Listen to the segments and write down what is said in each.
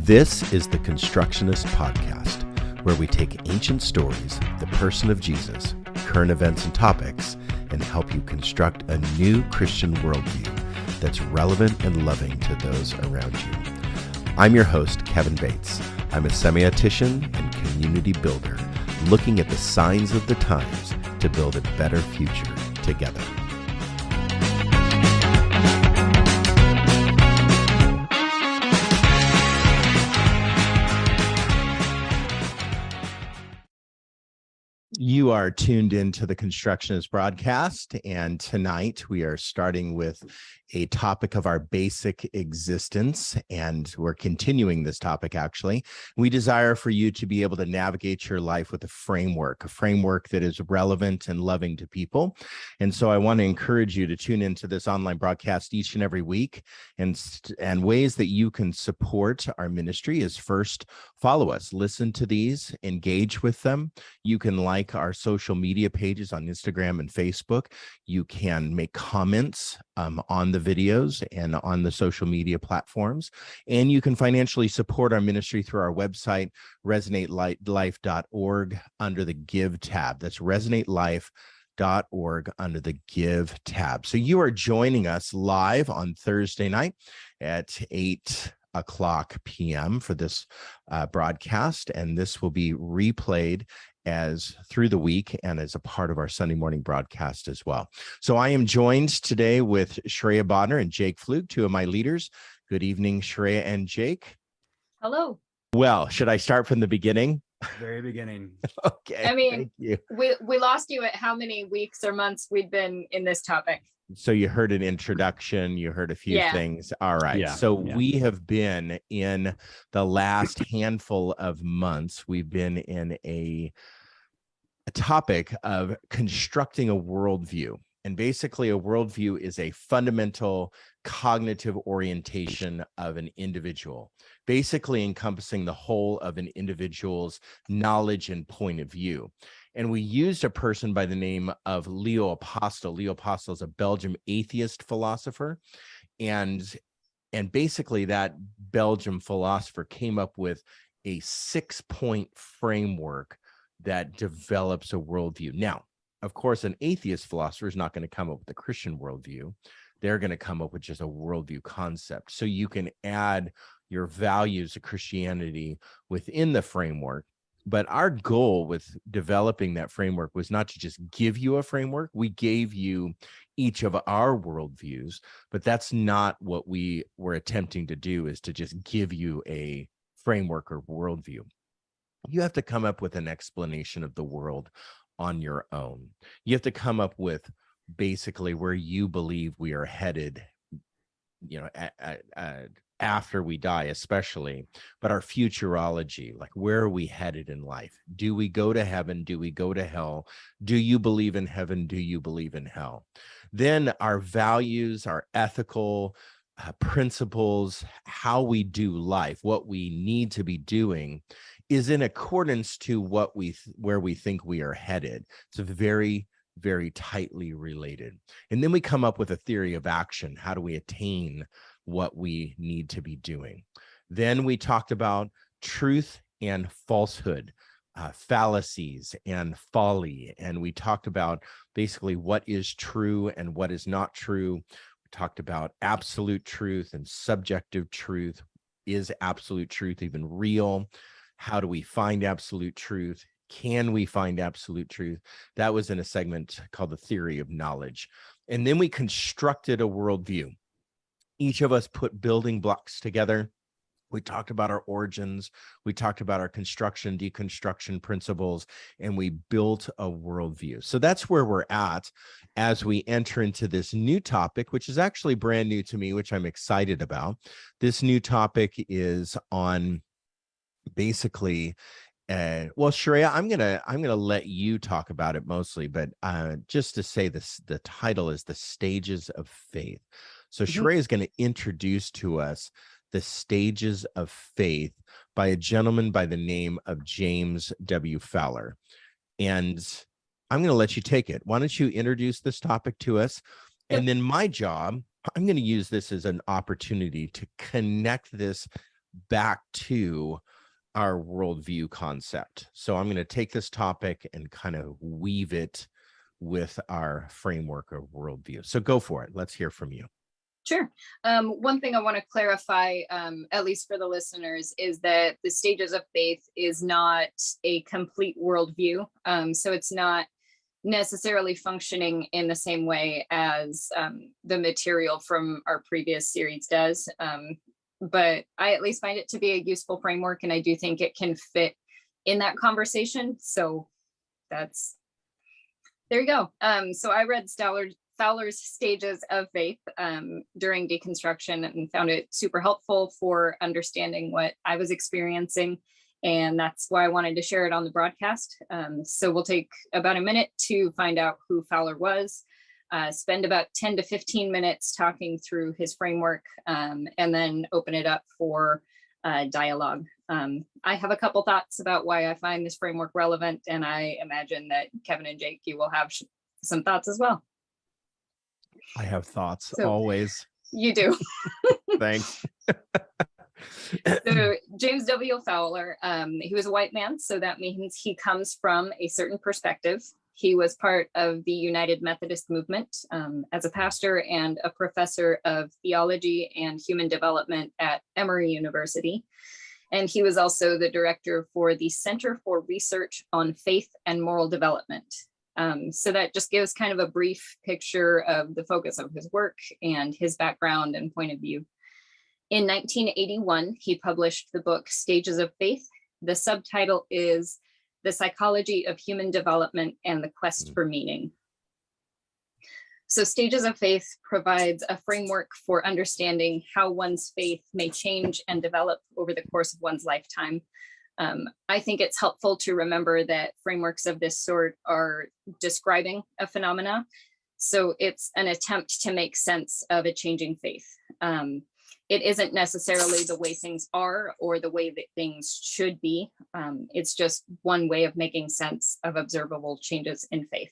This is the Constructionist Podcast, where we take ancient stories, the person of Jesus, current events and topics, and help you construct a new Christian worldview that's relevant and loving to those around you. I'm your host, Kevin Bates. I'm a semiotician and community builder, looking at the signs of the times to build a better future together. You are tuned into the Constructionist Broadcast, and tonight we are starting with a topic of our basic existence, and we're continuing this topic, actually. We desire for you to be able to navigate your life with a framework that is relevant and loving to people. And so I want to encourage you to tune into this online broadcast each and every week, and ways that you can support our ministry is first, follow us, listen to these, engage with them. You can like our social media pages on Instagram and Facebook. You can make comments on the videos and on the social media platforms. And you can financially support our ministry through our website, resonatelife.org, under the Give tab. That's resonatelife.org under the Give tab. So you are joining us live on Thursday night at 8 o'clock p.m. for this broadcast, and this will be replayed as through the week and as a part of our Sunday morning broadcast as well. So I am joined today with Shreya Bodner and Jake Flug, two of my leaders. Good evening, Shreya and Jake. Hello. Well, should I start from the beginning? Very beginning. Okay. I mean, thank you. We lost you at how many weeks or months we'd been in this topic. So you heard an introduction, you heard a few things. All right. We have been in the last handful of months, we've been in a topic of constructing a worldview. And basically a worldview is a fundamental cognitive orientation of an individual, basically encompassing the whole of an individual's knowledge and point of view. And we used a person by the name of Leo Apostel. Leo Apostel is a Belgian atheist philosopher. And basically that Belgian philosopher came up with a 6-point framework that develops a worldview. Now, of course, an atheist philosopher is not going to come up with a Christian worldview. They're going to come up with just a worldview concept. So you can add your values of Christianity within the framework. But our goal with developing that framework was not to just give you a framework. We gave you each of our worldviews, but that's not what we were attempting to do, is to just give you a framework or worldview. You have to come up with an explanation of the world on your own. You have to come up with basically where you believe we are headed, after we die, especially, but our futurology, like where are we headed in life? Do we go to heaven? Do we go to hell? Do you believe in heaven? Do you believe in hell? Then our values, our ethical principles, how we do life, what we need to be doing is in accordance to where we think we are headed. It's very, very tightly related. And then we come up with a theory of action. How do we attain what we need to be doing? Then we talked about truth and falsehood, fallacies and folly. And we talked about basically what is true and what is not true. We talked about absolute truth and subjective truth. Is absolute truth even real? How do we find absolute truth? Can we find absolute truth? That was in a segment called the theory of knowledge. And then we constructed a worldview. Each of us put building blocks together. We talked about our origins. We talked about our construction, deconstruction principles, and we built a worldview. So that's where we're at as we enter into this new topic, which is actually brand new to me, which I'm excited about. This new topic is on basically, Shreya, I'm gonna let you talk about it mostly, but just to say this, the title is The Stages of Faith. So Shreya is going to introduce to us the stages of faith by a gentleman by the name of James W. Fowler. And I'm going to let you take it. Why don't you introduce this topic to us? And then my job, I'm going to use this as an opportunity to connect this back to our worldview concept. So I'm going to take this topic and kind of weave it with our framework of worldview. So go for it. Let's hear from you. Sure. One thing I want to clarify, at least for the listeners, is that the stages of faith is not a complete worldview. So it's not necessarily functioning in the same way as the material from our previous series does. But I at least find it to be a useful framework, and I do think it can fit in that conversation. So there you go. So I read Fowler's Stages of Faith during deconstruction and found it super helpful for understanding what I was experiencing. And that's why I wanted to share it on the broadcast. So we'll take about a minute to find out who Fowler was, spend about 10 to 15 minutes talking through his framework, and then open it up for dialogue. I have a couple thoughts about why I find this framework relevant, and I imagine that Kevin and Jake, you will have some thoughts as well. I have thoughts always. You do. Thanks. So James W. Fowler, he was a white man, so that means he comes from a certain perspective. He was part of the United Methodist movement as a pastor and a professor of theology and human development at Emory University. And he was also the director for the Center for Research on Faith and Moral Development. So that just gives kind of a brief picture of the focus of his work and his background and point of view. In 1981, he published the book Stages of Faith. The subtitle is The Psychology of Human Development and the Quest for Meaning. So Stages of Faith provides a framework for understanding how one's faith may change and develop over the course of one's lifetime. I think it's helpful to remember that frameworks of this sort are describing a phenomena. So it's an attempt to make sense of a changing faith. It isn't necessarily the way things are or the way that things should be. It's just one way of making sense of observable changes in faith.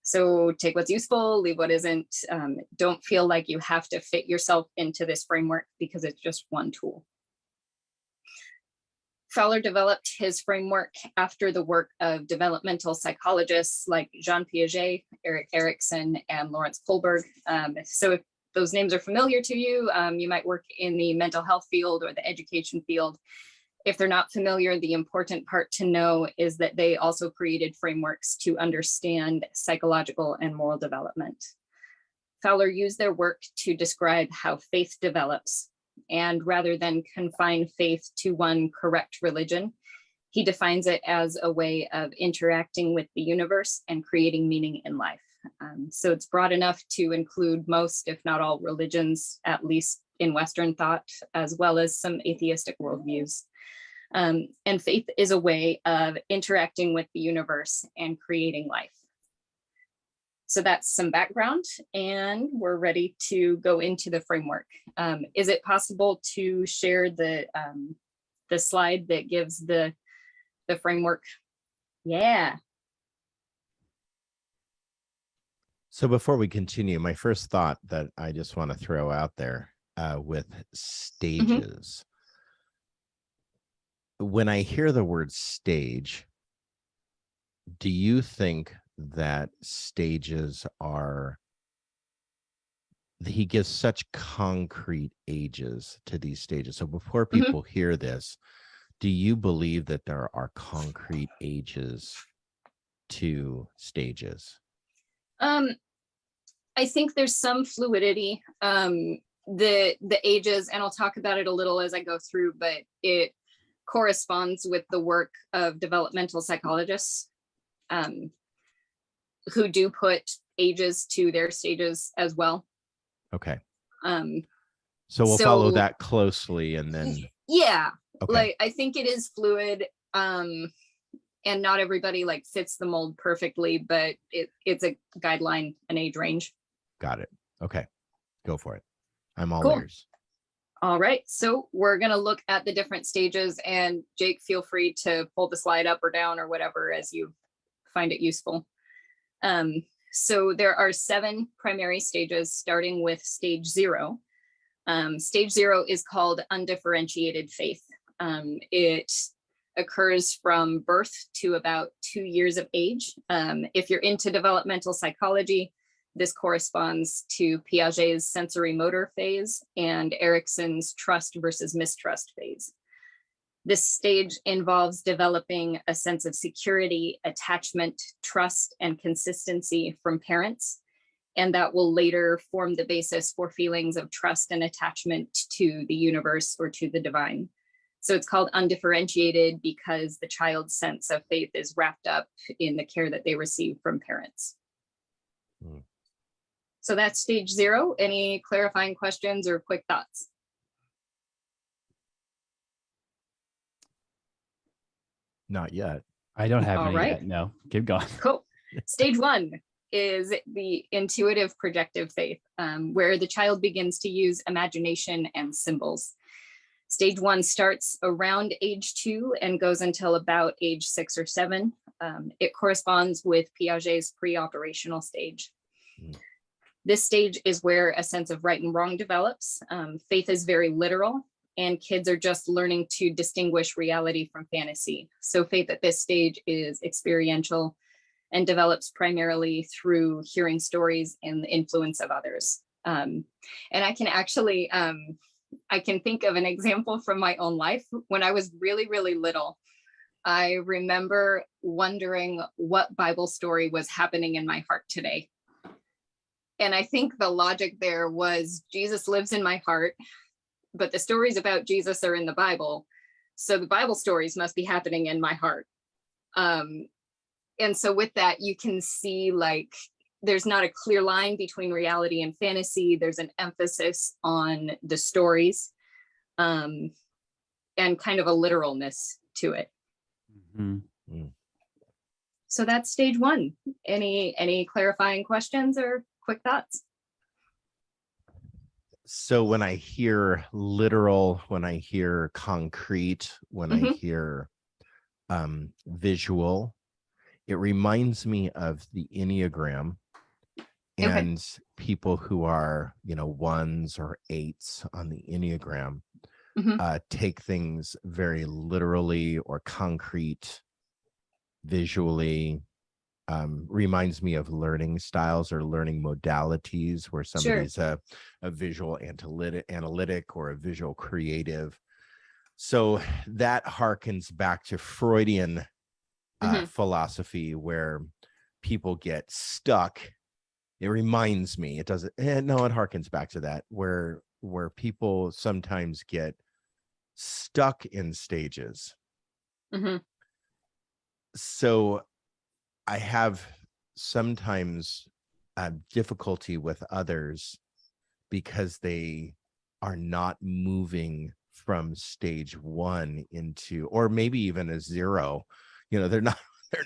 So take what's useful, leave what isn't. Don't feel like you have to fit yourself into this framework because it's just one tool. Fowler developed his framework after the work of developmental psychologists like Jean Piaget, Erik Erikson, and Lawrence Kohlberg. So if those names are familiar to you, you might work in the mental health field or the education field. If they're not familiar, the important part to know is that they also created frameworks to understand psychological and moral development. Fowler used their work to describe how faith develops. And rather than confine faith to one correct religion, he defines it as a way of interacting with the universe and creating meaning in life. So it's broad enough to include most, if not all, religions, at least in Western thought, as well as some atheistic worldviews. And faith is a way of interacting with the universe and creating life. So that's some background, and we're ready to go into the framework. Is it possible to share the slide that gives the framework? Yeah. So before we continue, my first thought that I just want to throw out there with stages. When I hear the word stage, do you think that stages are, he gives such concrete ages to these stages? So before people hear this, do you believe that there are concrete ages to stages? I think there's some fluidity. The ages, and I'll talk about it a little as I go through, but it corresponds with the work of developmental psychologists who do put ages to their stages as well. Okay. So we'll follow that closely, and then yeah, okay. Like I think it is fluid, and not everybody like fits the mold perfectly, but it's a guideline, an age range. Got it. Okay, go for it. I'm all cool. ears. All right, so we're going to look at the different stages, and Jake, feel free to pull the slide up or down or whatever as you find it useful. So there are 7 primary stages, starting with stage 0. Stage 0 is called undifferentiated faith. It occurs from birth to about 2 years of age. If you're into developmental psychology, this corresponds to Piaget's sensory motor phase and Erikson's trust versus mistrust phase. This stage involves developing a sense of security, attachment, trust, and consistency from parents, and that will later form the basis for feelings of trust and attachment to the universe or to the divine. So it's called undifferentiated because the child's sense of faith is wrapped up in the care that they receive from parents. Hmm. So that's stage 0. Any clarifying questions or quick thoughts? Not yet. I don't have All any right. yet. No, keep going. Cool. Stage 1 is the intuitive projective faith, where the child begins to use imagination and symbols. Stage 1 starts around age 2 and goes until about age 6 or 7. It corresponds with Piaget's pre-operational stage. Mm. This stage is where a sense of right and wrong develops. Faith is very literal, and kids are just learning to distinguish reality from fantasy. So faith at this stage is experiential and develops primarily through hearing stories and the influence of others. And I can actually, I can think of an example from my own life. When I was really, really little, I remember wondering what Bible story was happening in my heart today. And I think the logic there was Jesus lives in my heart, but the stories about Jesus are in the Bible. So the Bible stories must be happening in my heart. And so with that, you can see like there's not a clear line between reality and fantasy. There's an emphasis on the stories and kind of a literalness to it. Mm-hmm. So that's stage 1. Any clarifying questions or quick thoughts? So when I hear literal, when I hear concrete, when I hear visual, it reminds me of the Enneagram and people who are, 1s or 8s on the Enneagram take things very literally or concrete, visually. Reminds me of learning styles or learning modalities where somebody's a visual analytic or a visual creative. So that harkens back to Freudian philosophy where people get stuck. It reminds me, it doesn't, no, it harkens back to that where people sometimes get stuck in stages. So I have sometimes difficulty with others because they are not moving from stage 1 into, or maybe even a 0. They're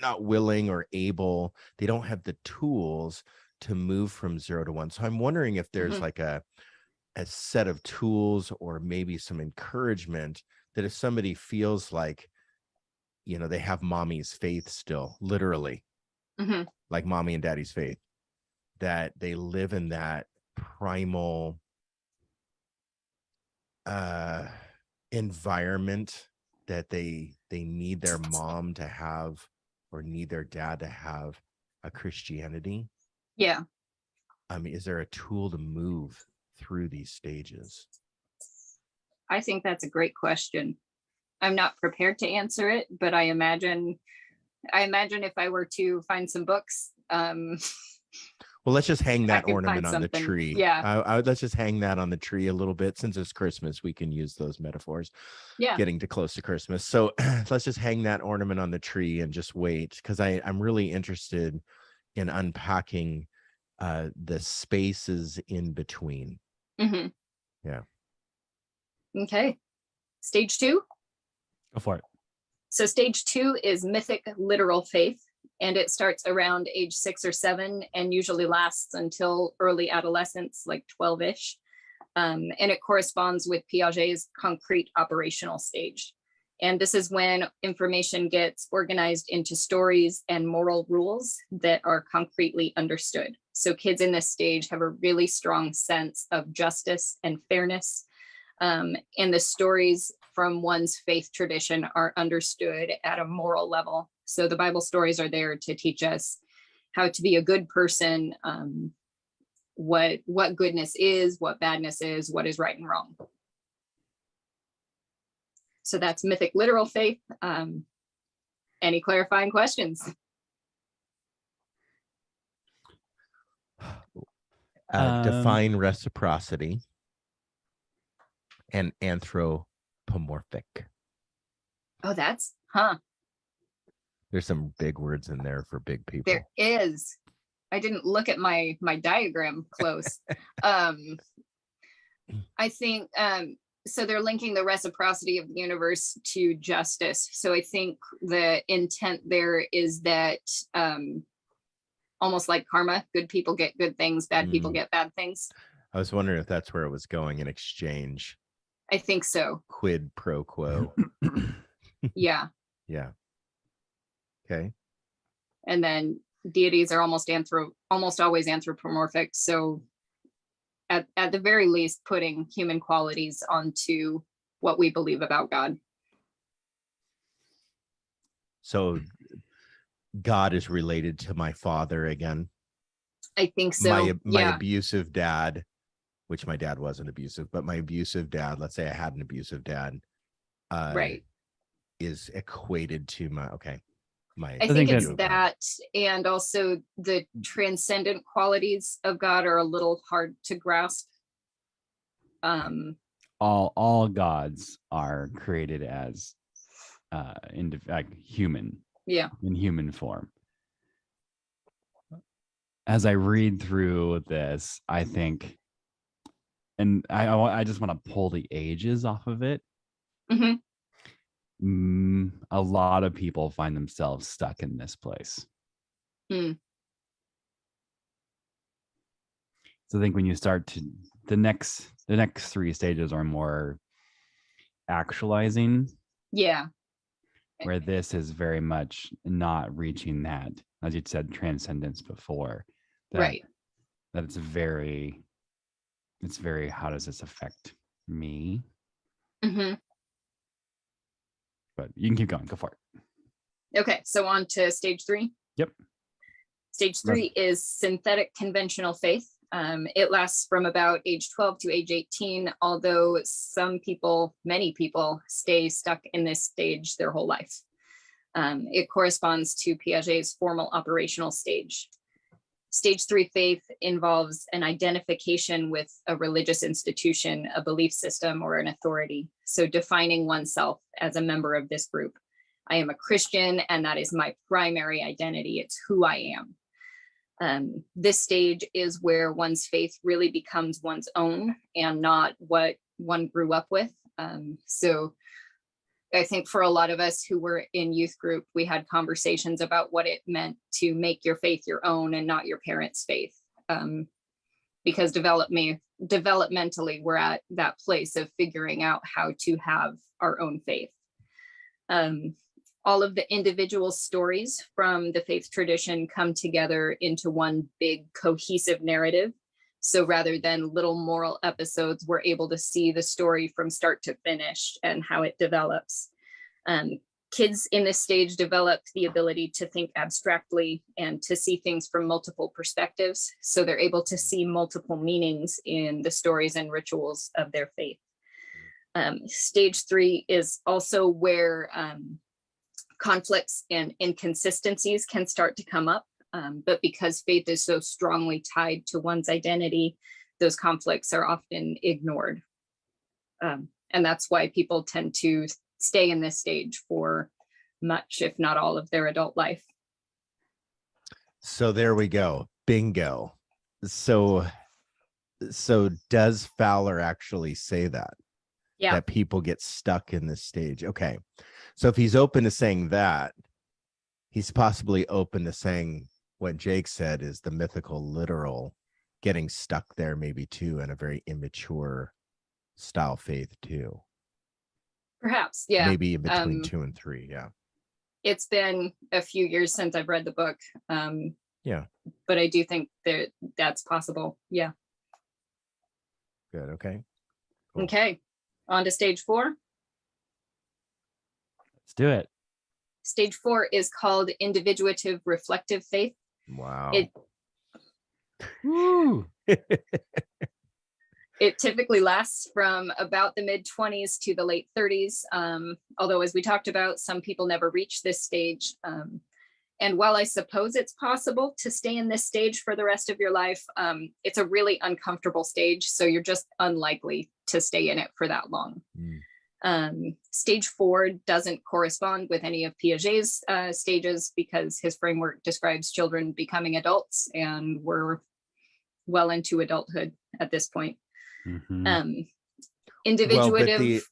not willing or able. They don't have the tools to move from 0 to 1. So I'm wondering if there's like a set of tools or maybe some encouragement that if somebody feels like, they have mommy's faith still, literally, like mommy and daddy's faith, that they live in that primal environment that they need their mom to have or need their dad to have a Christianity. Yeah. Is there a tool to move through these stages? I think that's a great question. I'm not prepared to answer it, but I imagine if I were to find some books. Well, let's just hang that ornament on the tree. Yeah. Let's just hang that on the tree a little bit. Since it's Christmas, we can use those metaphors. Yeah. Getting too close to Christmas. So let's just hang that ornament on the tree and just wait, because I'm really interested in unpacking the spaces in between. Yeah. Okay. Stage 2. Go for it. So stage 2 is mythic literal faith, and it starts around age 6 or 7 and usually lasts until early adolescence, like 12-ish. And it corresponds with Piaget's concrete operational stage. And this is when information gets organized into stories and moral rules that are concretely understood. So kids in this stage have a really strong sense of justice and fairness. And the stories from one's faith tradition are understood at a moral level. So the Bible stories are there to teach us how to be a good person, what goodness is, what badness is, what is right and wrong. So that's mythic literal faith. Any clarifying questions? Define reciprocity and anthropomorphic. Oh, that's, There's some big words in there for big people. there is. I didn't look at my diagram close. I think, so they're linking the reciprocity of the universe to justice. So I think the intent there is that almost like karma, good people get good things, bad people get bad things. I was wondering if that's where it was going, in exchange. I think so. Quid pro quo. Yeah. Yeah. Okay. And then deities are almost always anthropomorphic. So at the very least, putting human qualities onto what we believe about God. So God is related to my father again. I think so. My Yeah. abusive dad, which my dad wasn't abusive, but my abusive dad, let's say I had an abusive dad, Right. is equated to my, okay. I think it's that- that, and also the transcendent qualities of God are a little hard to grasp. All gods are created as human. Yeah. In human form. As I read through this, I think, and I just want to pull the ages off of it. Mhm. A lot of people find themselves stuck in this place. Mm. So I think when you start to the next three stages are more actualizing, Yeah. where this is very much not reaching that, as you said, transcendence before. Right. That it's very, how does this affect me? Mhm. But you can keep going. Go for it. Okay, so on to stage 3. Yep. Stage 3 is synthetic conventional faith. It lasts from about age 12 to age 18, although many people stay stuck in this stage their whole life. It corresponds to Piaget's formal operational stage. Stage 3 faith involves an identification with a religious institution, a belief system, or an authority. So defining oneself as a member of this group. I am a Christian, and that is my primary identity. It's who I am. This stage is where one's faith really becomes one's own and not what one grew up with. So I think for a lot of us who were in youth group, we had conversations about what it meant to make your faith your own and not your parents' faith. Because developmentally, we're at that place of figuring out how to have our own faith. All of the individual stories from the faith tradition come together into one big cohesive narrative. So rather than little moral episodes, we're able to see the story from start to finish and how it develops. Kids in this stage develop the ability to think abstractly and to see things from multiple perspectives. So they're able to see multiple meanings in the stories and rituals of their faith. Stage 3 is also where conflicts and inconsistencies can start to come up. But because faith is so strongly tied to one's identity, those conflicts are often ignored. And that's why people tend to stay in this stage for much, if not all, of their adult life. So there we go. Bingo. So does Fowler actually say that? Yeah. That people get stuck in this stage? Okay. So if he's open to saying that, he's possibly open to saying what Jake said is the mythical literal getting stuck there maybe too, in a very immature style faith too. Perhaps, yeah. Maybe in between 2 and 3, yeah. It's been a few years since I've read the book. Yeah. But I do think that that's possible. Yeah. Good. Okay. Cool. Okay. On to stage 4. Let's do it. Stage 4 is called individuative reflective faith. Wow. Woo. It typically lasts from about the mid-20s to the late 30s. Although, as we talked about, some people never reach this stage. And while I suppose it's possible to stay in this stage for the rest of your life, it's a really uncomfortable stage. So you're just unlikely to stay in it for that long. Stage 4 doesn't correspond with any of Piaget's stages because his framework describes children becoming adults, and we're well into adulthood at this point. Mhm. Individuative.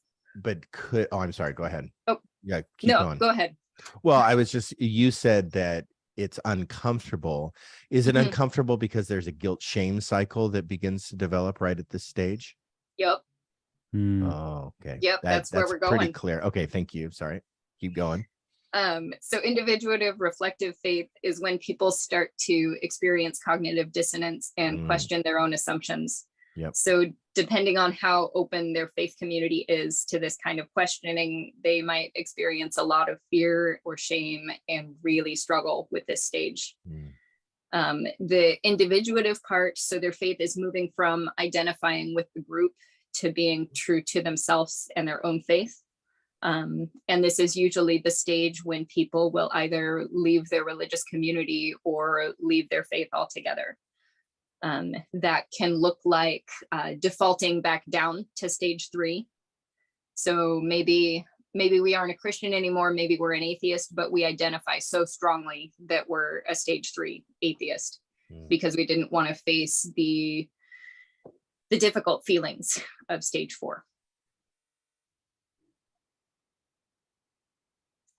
I'm sorry, go ahead. Oh, yeah, keep no, going. go ahead. Well, you said that it's uncomfortable. Is it Mhm. uncomfortable because there's a guilt shame cycle that begins to develop right at this stage? Yep. Mm. Oh, okay. Yep, that's where we're pretty going. clear. Okay, thank you. Sorry. Keep going. So individuative reflective faith is when people start to experience cognitive dissonance and question their own assumptions. Yep. So depending on how open their faith community is to this kind of questioning, they might experience a lot of fear or shame and really struggle with this stage. The individuative part, so their faith is moving from identifying with the group to being true to themselves and their own faith. And this is usually the stage when people will either leave their religious community or leave their faith altogether. That can look like defaulting back down to stage 3. So maybe we aren't a Christian anymore, maybe we're an atheist, but we identify so strongly that we're a stage 3 atheist because we didn't want to face the difficult feelings of stage 4.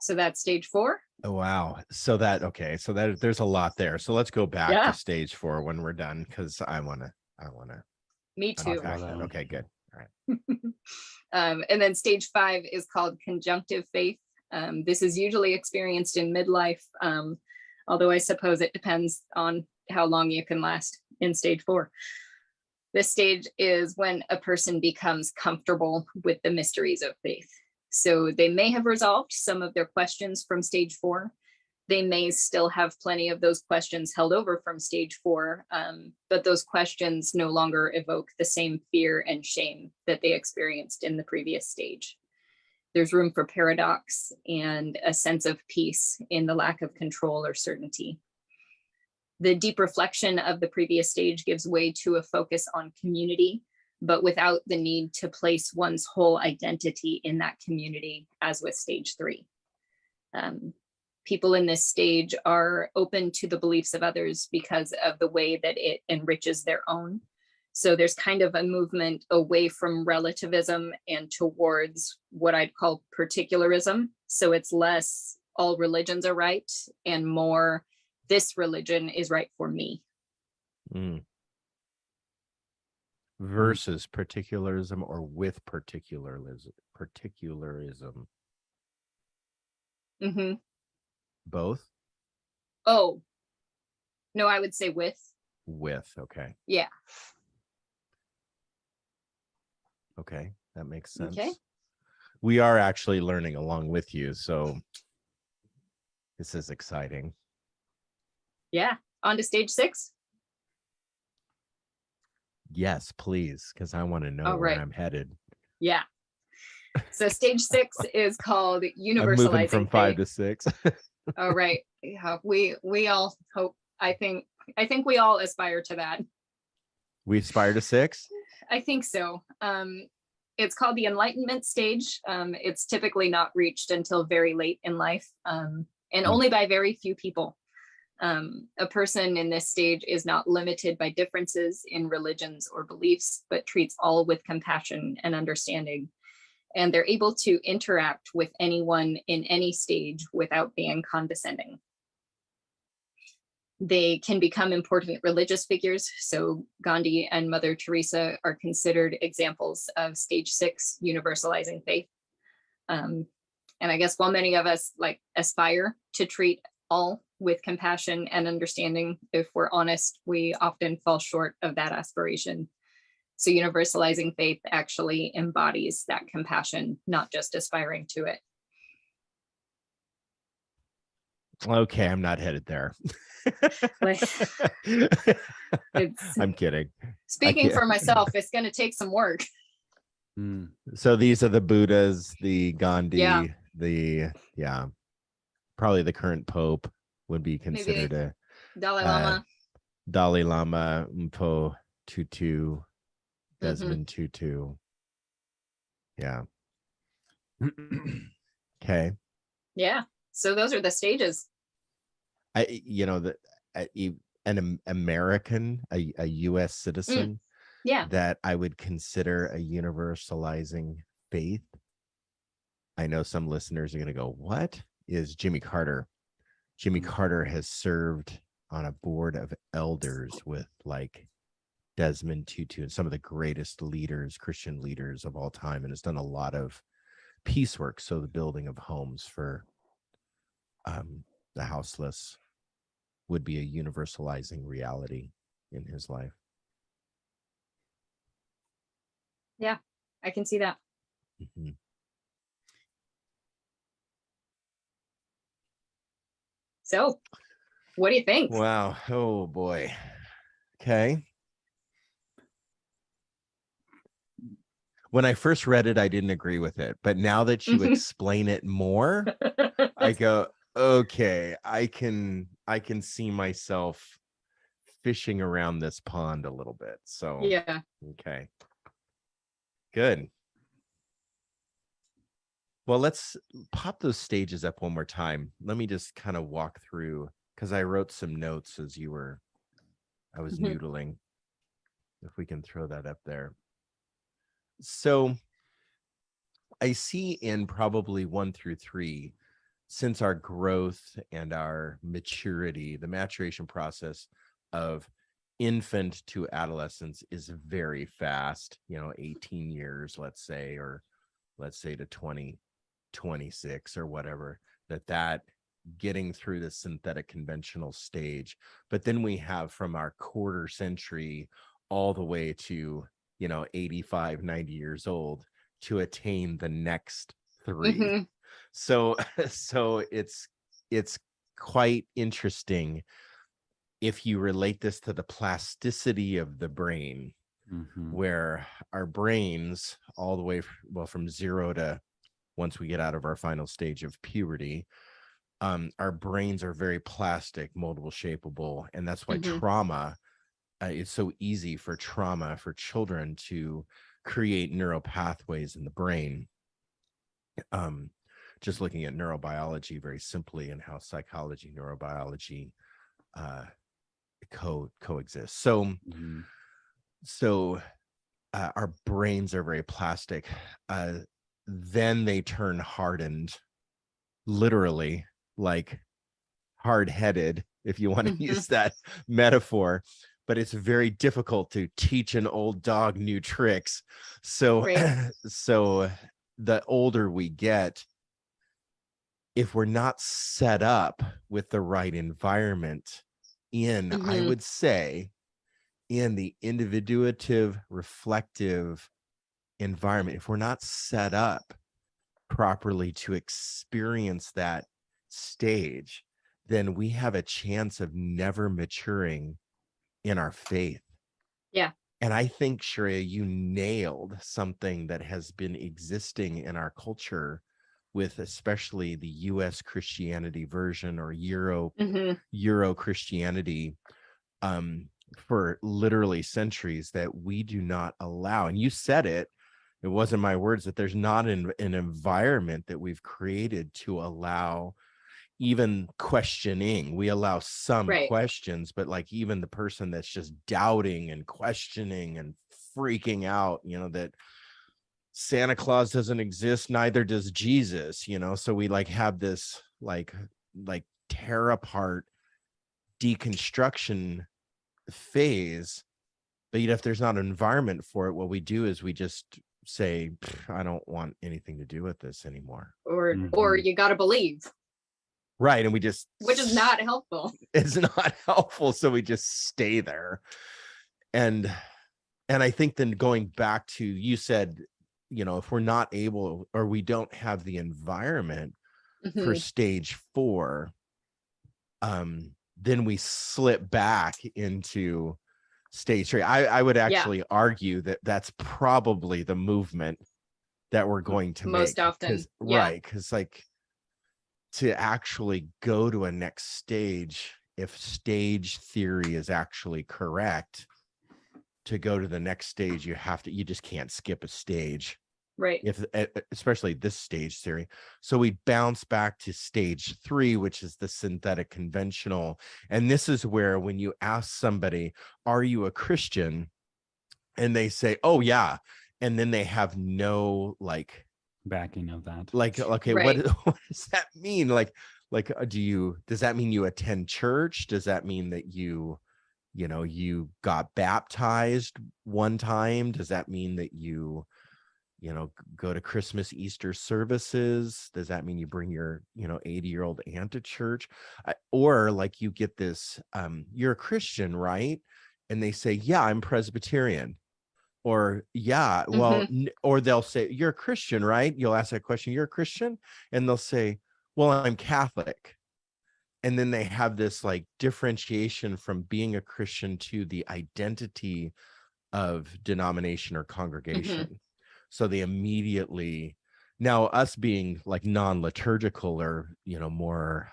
So that's stage 4. Oh, wow. So there's a lot there. So let's go back to stage 4 when we're done, because I want to. Me too. Okay, good. All right. And then stage 5 is called conjunctive faith. This is usually experienced in midlife, although I suppose it depends on how long you can last in stage 4. This stage is when a person becomes comfortable with the mysteries of faith. So they may have resolved some of their questions from stage 4. They may still have plenty of those questions held over from stage 4, but those questions no longer evoke the same fear and shame that they experienced in the previous stage. There's room for paradox and a sense of peace in the lack of control or certainty. The deep reflection of the previous stage gives way to a focus on community, but without the need to place one's whole identity in that community, as with stage 3. People in this stage are open to the beliefs of others because of the way that it enriches their own. So there's kind of a movement away from relativism and towards what I'd call particularism. So it's less all religions are right and more this religion is right for me. Versus particularism or with particularism. Mm-hmm. Both? Oh, no, I would say with. With, okay. Yeah. Okay, that makes sense. Okay. We are actually learning along with you, so this is exciting. Yeah. On to stage 6. Yes, please, because I want to know where I'm headed. Yeah. So stage 6 is called universalizing. I'm moving from 5 to 6. Oh, right. Yeah, we all hope. I think we all aspire to that. We aspire to 6? I think so. It's called the enlightenment stage. It's typically not reached until very late in life, and only by very few people. A person in this stage is not limited by differences in religions or beliefs, but treats all with compassion and understanding. And they're able to interact with anyone in any stage without being condescending. They can become important religious figures. So Gandhi and Mother Teresa are considered examples of stage 6 universalizing faith. And I guess while many of us aspire to treat all with compassion and understanding. If we're honest, we often fall short of that aspiration. So universalizing faith actually embodies that compassion, not just aspiring to it. Okay, I'm not headed there. Like, it's, I'm kidding. speaking can't- for myself, it's going to take some work. Mm. So these are the Buddhas, the Gandhi, Yeah. probably the current Pope would be Maybe considered a Dalai Lama. Dalai Lama, Mpo Tutu, Mhm. Desmond Tutu. Yeah. Okay. Yeah. So those are the stages. An American, a U.S. citizen Yeah. that I would consider a universalizing faith. I know some listeners are going to go, what is Jimmy Carter? Jimmy Carter has served on a board of elders with like Desmond Tutu and some of the greatest leaders, Christian leaders of all time, and has done a lot of peace work. So the building of homes for the houseless would be a universalizing reality in his life. Yeah, I can see that. Mm-hmm. So what do you think? Wow. Oh boy. Okay. When I first read it, I didn't agree with it, but now that you explain it more, I go, okay, I can see myself fishing around this pond a little bit. So Yeah. okay. Good. Well, let's pop those stages up one more time. Let me just kind of walk through, because I wrote some notes as I was noodling. If we can throw that up there. So I see in probably 1 through 3, since our growth and our maturity, the maturation process of infant to adolescence is very fast, 18 years, let's say, or let's say to 20, 26 or whatever, that getting through the synthetic conventional stage. But then we have from our quarter century all the way to, 85, 90 years old to attain the next 3. So it's quite interesting if you relate this to the plasticity of the brain, where our brains all the way from 0 to once we get out of our final stage of puberty, our brains are very plastic, moldable, shapeable, and that's why trauma it's so easy for children to create neural pathways in the brain. Just looking at neurobiology very simply and how psychology, neurobiology coexist. So our brains are very plastic. Then they turn hardened, literally, like hard-headed, if you want to use that metaphor. But it's very difficult to teach an old dog new tricks. So, so the older we get, if we're not set up with the right environment I would say, in the individuative, reflective environment, if we're not set up properly to experience that stage, then we have a chance of never maturing in our faith. Yeah. And I think, Shreya, you nailed something that has been existing in our culture with especially the US Christianity version or Euro Christianity for literally centuries, that we do not allow. And you said it wasn't my words, that there's not an environment that we've created to allow even questioning. We allow some questions, but like even the person that's just doubting and questioning and freaking out, that Santa Claus doesn't exist, neither does Jesus, so we like have this like tear apart deconstruction phase. But if there's not an environment for it, what we do is we just say, I don't want anything to do with this anymore. Or you got to believe. Right. And we just, which is not helpful. it's not helpful. So we just stay there. And I think then going back to, you said, if we're not able, or we don't have the environment for Mhm. stage 4, then we slip back into stage 3. I would actually argue that that's probably the movement that we're going to Most make. often, 'Cause- right. Because like, to actually go to a next stage, if stage theory is actually correct, to go to the next stage, you just can't skip a stage. Right. If especially this stage theory. So we bounce back to stage 3, which is the synthetic conventional. And this is where, when you ask somebody, are you a Christian? And they say, oh yeah. And then they have no backing of that. Okay, Right. what does that mean? Does that mean you attend church? Does that mean that you got baptized one time? Does that mean that you go to Christmas, Easter services? Does that mean you bring your 80-year-old aunt to church? Or like, you get this, you're a Christian, right? And they say, yeah, I'm Presbyterian. Or yeah, well, or they'll say, you're a Christian, right? You'll ask that question, you're a Christian? And they'll say, well, I'm Catholic. And then they have this like differentiation from being a Christian to the identity of denomination or congregation. So they immediately, now us being like non-liturgical, or more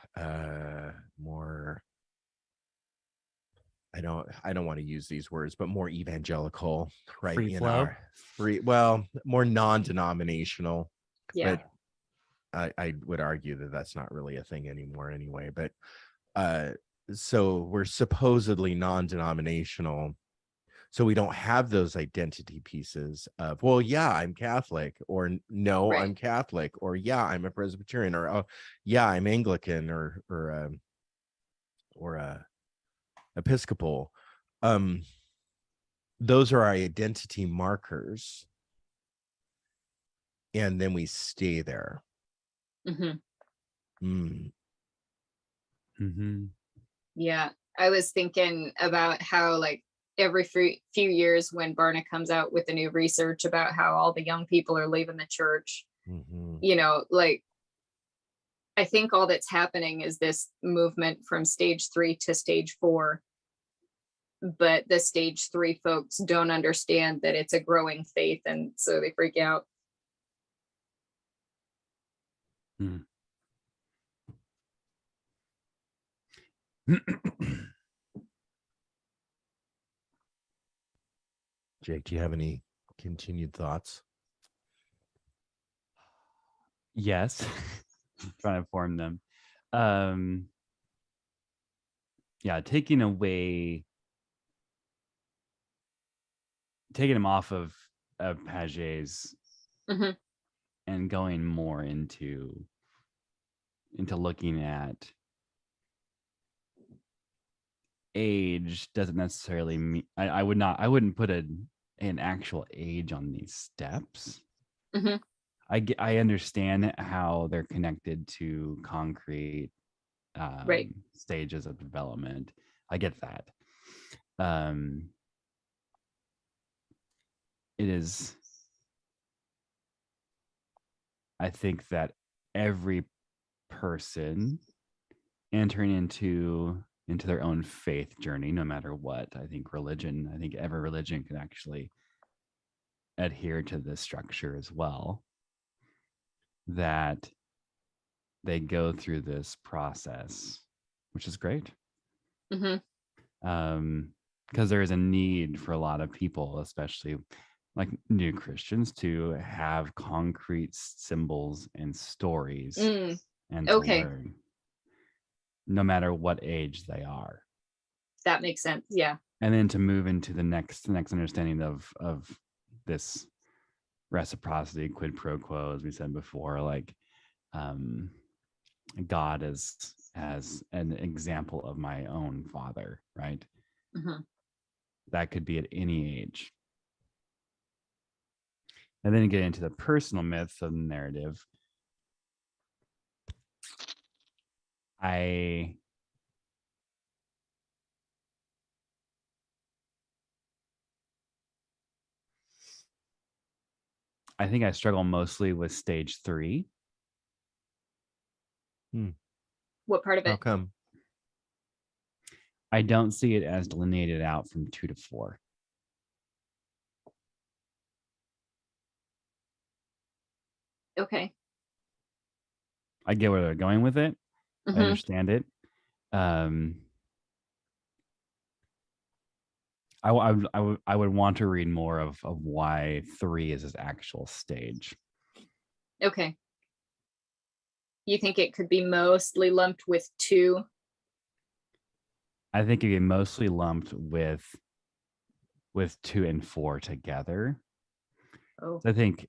I don't want to use these words, but more evangelical, right? Free flow? More non-denominational. Yeah. But I would argue that that's not really a thing anymore anyway. But so we're supposedly non-denominational. So we don't have those identity pieces of, well, yeah, I'm Catholic, or no, Right. I'm Catholic, or yeah, I'm a Presbyterian, or oh, yeah, I'm Anglican, or Episcopal. Those are our identity markers, and then we stay there. Yeah, I was thinking about how, like, every few years when Barna comes out with the new research about how all the young people are leaving the church, like, I think all that's happening is this movement from stage 3 to stage 4. But the stage 3 folks don't understand that it's a growing faith, and so they freak out. Jake, do you have any continued thoughts? Yes. Trying to form them. Yeah, taking him off of Paget's and going more into looking at age doesn't necessarily mean I wouldn't put an actual age on these steps. I understand how they're connected to concrete stages of development. I get that. It is, I think that every person entering into their own faith journey, no matter what, I think every religion can actually adhere to this structure as well, that they go through this process, which is great. Because there is a need for a lot of people, especially like new Christians, to have concrete symbols and stories and to learn, no matter what age they are. That makes sense. Yeah. And then to move into the next understanding of this reciprocity, quid pro quo, as we said before, like God as an example of my own father, right? That could be at any age. And then get into the personal myth of the narrative. I think I struggle mostly with stage 3. What part of How it? come? I don't see it as delineated out from 2 to 4. Okay. I get where they're going with it. I Mhm. understand it. I would want to read more of why 3 is his actual stage. Okay. You think it could be mostly lumped with 2? I think it get mostly lumped with 2 and 4 together. Oh, So I think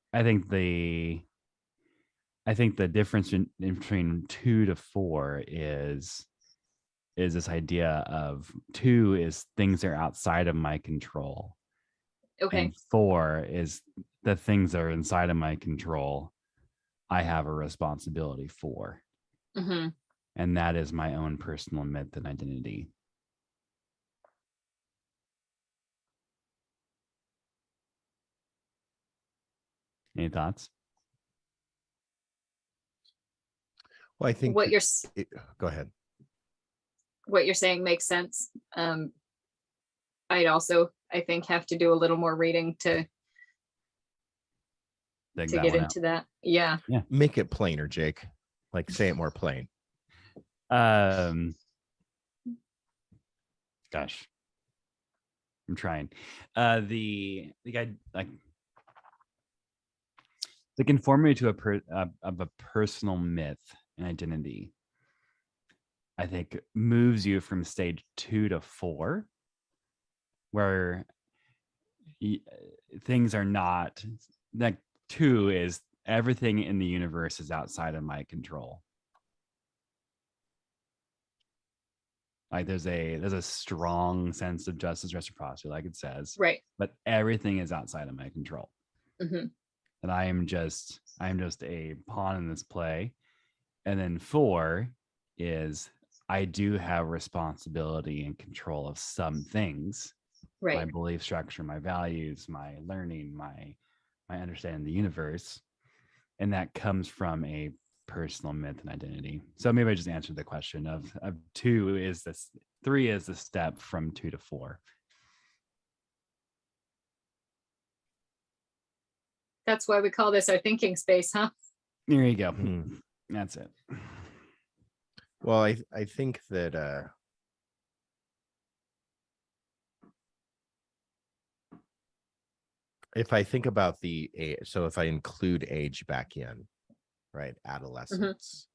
the difference in between 2 to 4 is this idea of 2 is things that are outside of my control, okay. and 4 is the things that are inside of my control I have a responsibility for, Hmm. and that is my own personal myth and identity. Any thoughts? Well, I think What you're go ahead. what you're saying makes sense. I'd also, I think, have to do a little more reading to Dig that get one out. into that. Yeah. Make it plainer, Jake. Like say it more plain. Gosh, I'm trying. The guy, like, the conformity to of a personal myth and identity, I think, moves you from stage 2 to 4, where things are not, like, 2 is everything in the universe is outside of my control. Like there's a strong sense of justice, reciprocity, like it says, Right. but everything is outside of my control. Hmm. And I am just a pawn in this play. And then 4 is I do have responsibility and control of some things, my Right. belief structure, my values, my learning, my understanding of the universe. And that comes from a personal myth and identity. So maybe I just answered the question of 2 is this, 3 is the step from 2 to 4. That's why we call this our thinking space, huh? There you go. Mhm. That's it. Well, I think that if I think about so if I include age back in, right, adolescence,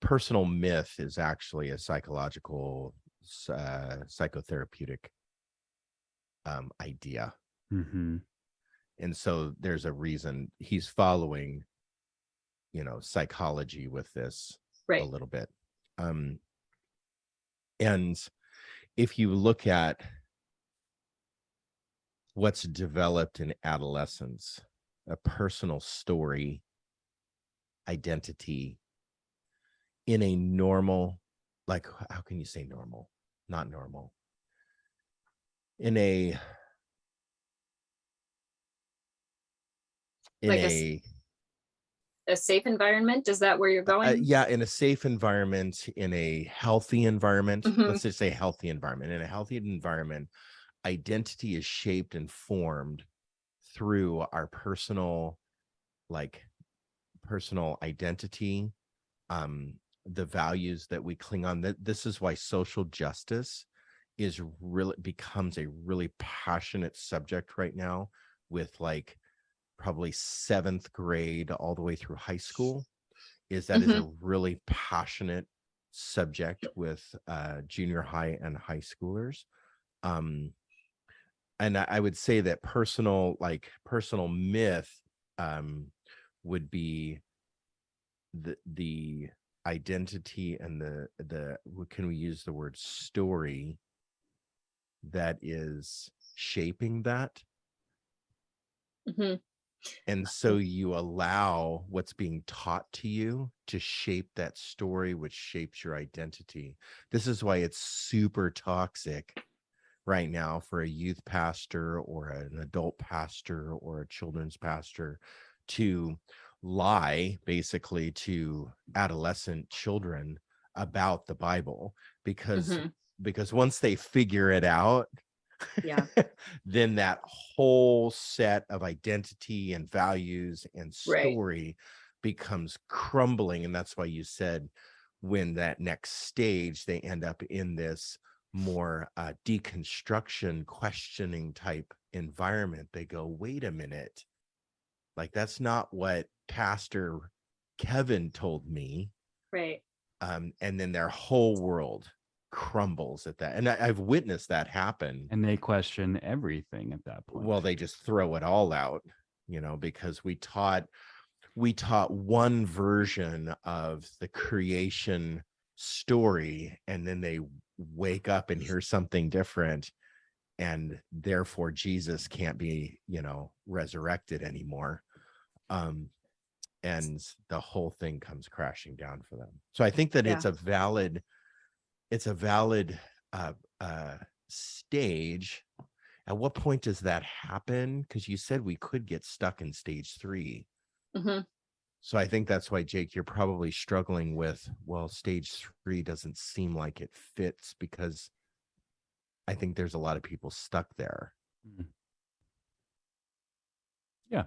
personal myth is actually a psychological, psychotherapeutic idea. Mm-hmm. And so there's a reason he's following, psychology with this a Right. little bit. And if you look at what's developed in adolescence, a personal story, identity in a normal, like, how can you say normal? Not normal. In a Like a safe environment. Is that where you're going? yeah, in a safe environment, in a healthy environment. Mhm. Let's just say healthy environment. In a healthy environment, identity is shaped and formed through our personal, like, personal identity, the values that we cling on. That This is why social justice becomes a really passionate subject right now, with like probably 7th grade all the way through high school. That is a really passionate subject with junior high and high schoolers. And I would say that personal myth would be the identity and can we use the word story that is shaping that. Mhm. And so you allow what's being taught to you to shape that story, which shapes your identity. This is why it's super toxic right now for a youth pastor or an adult pastor or a children's pastor to lie basically to adolescent children about the Bible, because once they figure it out, Yeah. then that whole set of identity and values and story becomes crumbling. And that's why you said when that next stage, they end up in this more deconstruction, questioning type environment. They go, wait a minute, like that's not what Pastor Kevin told me. Right. And then their whole world crumbles at that. And I've witnessed that happen. And they question everything at that point. Well, they just throw it all out, you know, because we taught one version of the creation story, and then they wake up and hear something different, and therefore Jesus can't be, you know, resurrected anymore. And the whole thing comes crashing down for them. So I think that it's a valid stage. At what point does that happen? Because you said we could get stuck in stage 3. So I think that's why, Jake, you're probably struggling with, well, stage 3 doesn't seem like it fits, because I think there's a lot of people stuck there. Yeah.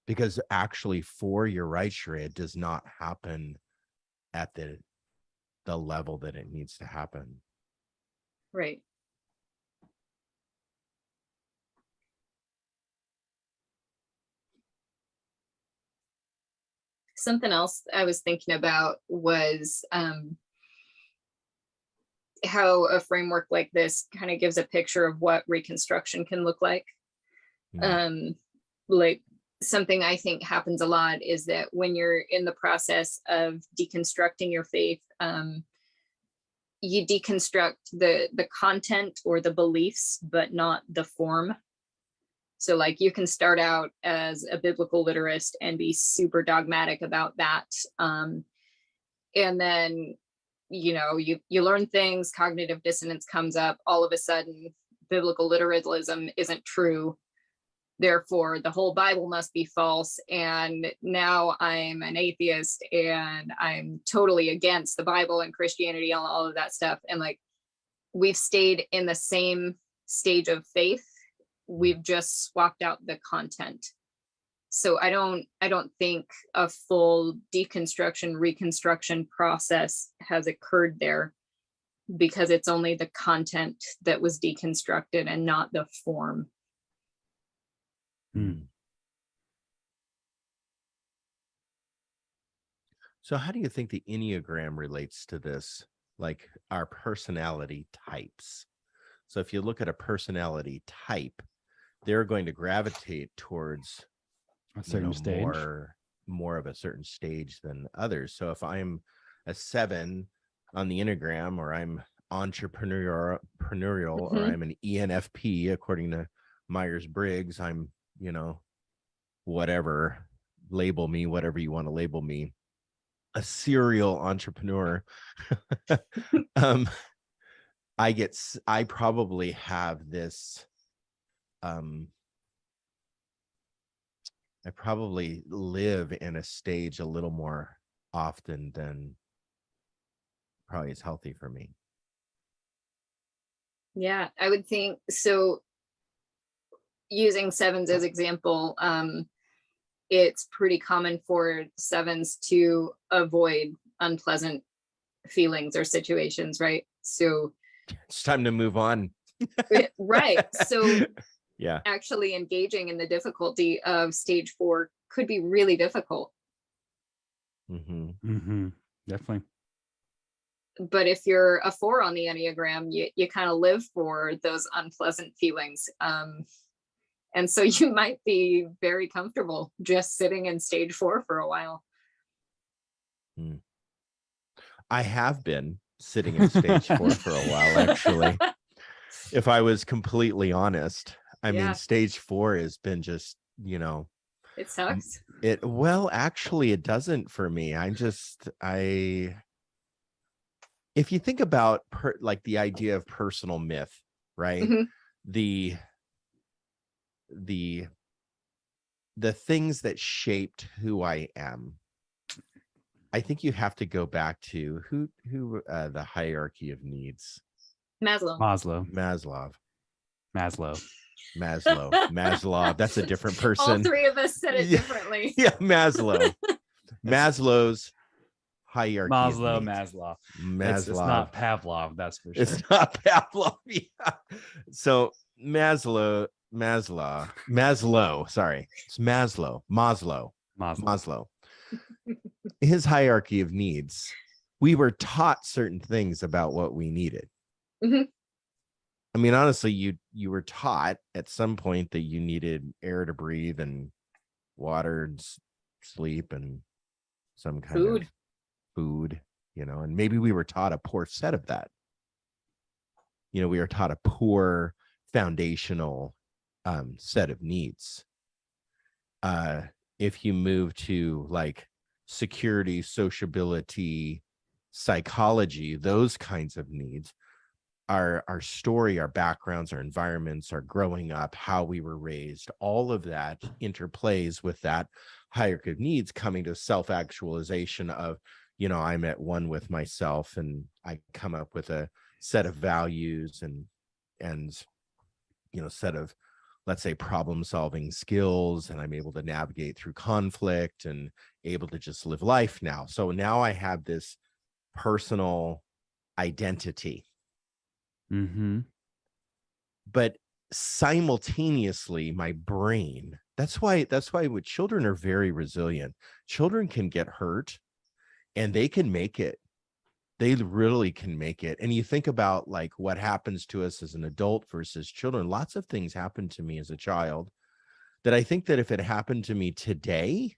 Because actually, you're right, Sheree, it does not happen at the level that it needs to happen. Right. Something else I was thinking about was how a framework like this kind of gives a picture of what Reconstruction can look like. Like something I think happens a lot is that when you're in the process of deconstructing your faith, you deconstruct the content or the beliefs, but not the form. So like you can start out as a biblical literist and be super dogmatic about that. And then, you know, you learn things, cognitive dissonance comes up, all of a sudden, biblical literalism isn't true. Therefore, the whole Bible must be false. And now I'm an atheist and I'm totally against the Bible and Christianity and all of that stuff. And like, we've stayed in the same stage of faith. We've just swapped out the content. So I don't think a full deconstruction, reconstruction process has occurred there, because it's only the content that was deconstructed and not the form. So how do you think the Enneagram relates to this, like our personality types? So if you look at a personality type, they're going to gravitate towards a certain stage, more of a certain stage than others. So if I'm a 7 on the Enneagram, or I'm entrepreneurial, or I'm an ENFP according to Myers-Briggs, I'm, you know, whatever, label me whatever you want to label me, a serial entrepreneur. I probably have this I probably live in a stage a little more often than probably is healthy for me. Yeah, I would think so. Using 7s as example, it's pretty common for 7s to avoid unpleasant feelings or situations, right? So it's time to move on. Right. So yeah, actually engaging in the difficulty of stage 4 could be really difficult. Definitely. But if you're a 4 on the Enneagram, you kind of live for those unpleasant feelings. And so you might be very comfortable just sitting in stage 4 for a while. I have been sitting in stage 4 for a while, actually. If I was completely honest, I mean, stage 4 has been just, you know, It sucks. Actually it doesn't for me. If you think about like the idea of personal myth, right? Mhm. The things that shaped who I am, I think you have to go back to who the hierarchy of needs. Maslow. Maslow. That's a different person. All three of us said it differently. Yeah, Maslow's hierarchy of needs. Maslow. It's not Pavlov, that's for sure. It's not Pavlov. Yeah. So Maslow. Sorry, it's Maslow. His hierarchy of needs. We were taught certain things about what we needed. Mhm. I mean, honestly, you were taught at some point that you needed air to breathe and water and sleep and some kind of food, and maybe we were taught a poor set of that. We were taught a poor foundational set of needs. If you move to like security, sociability, psychology, those kinds of needs, our story, our backgrounds, our environments, our growing up, how we were raised, all of that interplays with that hierarchy of needs, coming to self-actualization of, I'm at one with myself and I come up with a set of values and set of, let's say, problem solving skills, and I'm able to navigate through conflict and able to just live life now. So now I have this personal identity. Mm-hmm. But simultaneously, my brain, that's why with children are very resilient. Children can get hurt and they can make it. They really can make it. And you think about like what happens to us as an adult versus children. Lots of things happened to me as a child that I think that if it happened to me today,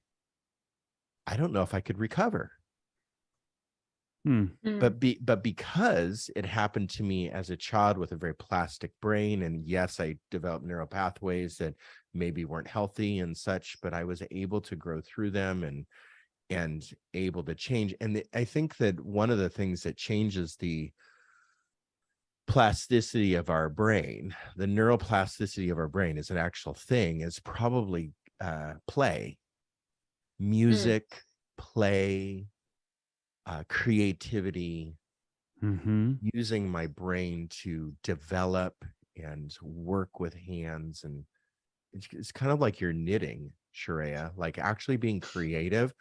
I don't know if I could recover. But because it happened to me as a child with a very plastic brain, and yes, I developed neural pathways that maybe weren't healthy and such, but I was able to grow through them and able to change. And I think that one of the things that changes the plasticity of our brain, the neuroplasticity of our brain, is an actual thing, is probably play, music, play, creativity, using my brain to develop and work with hands. And it's kind of like you're knitting, Sharia, like actually being creative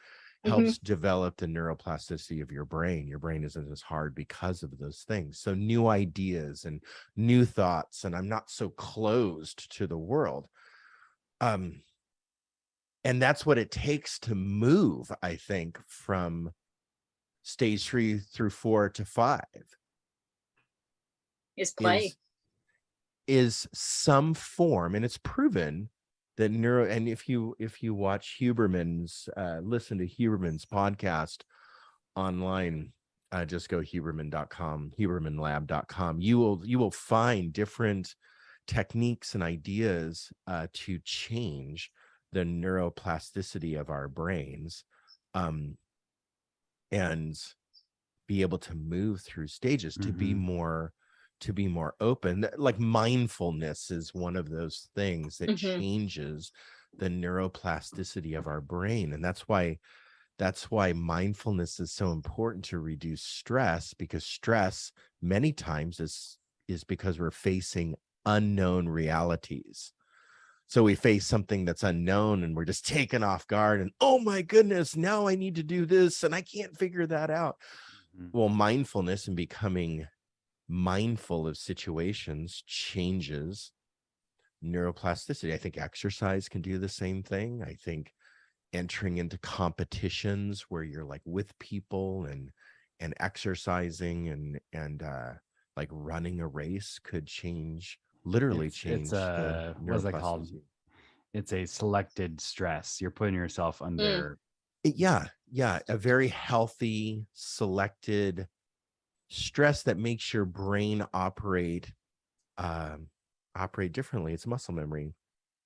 helps develop the neuroplasticity of your brain. Your brain isn't as hard because of those things. So new ideas and new thoughts, and I'm not so closed to the world. And that's what it takes to move, I think, from stage 3 through 4 to 5 is play, is some form. And it's proven that and if you watch Huberman's, listen to Huberman's podcast online, just go huberman.com, hubermanlab.com. You will find different techniques and ideas to change the neuroplasticity of our brains, and be able to move through stages, to be more open. Like mindfulness is one of those things that changes the neuroplasticity of our brain. And that's why mindfulness is so important to reduce stress, because stress many times is because we're facing unknown realities. So we face something that's unknown and we're just taken off guard, and oh my goodness, now I need to do this and I can't figure that out. Well, mindfulness and becoming mindful of situations changes neuroplasticity. I think exercise can do the same thing. I think entering into competitions where you're like with people and exercising and like running a race could literally change the what's that called? It's a selected stress. You're putting yourself under a very healthy selected stress that makes your brain operate differently. It's muscle memory.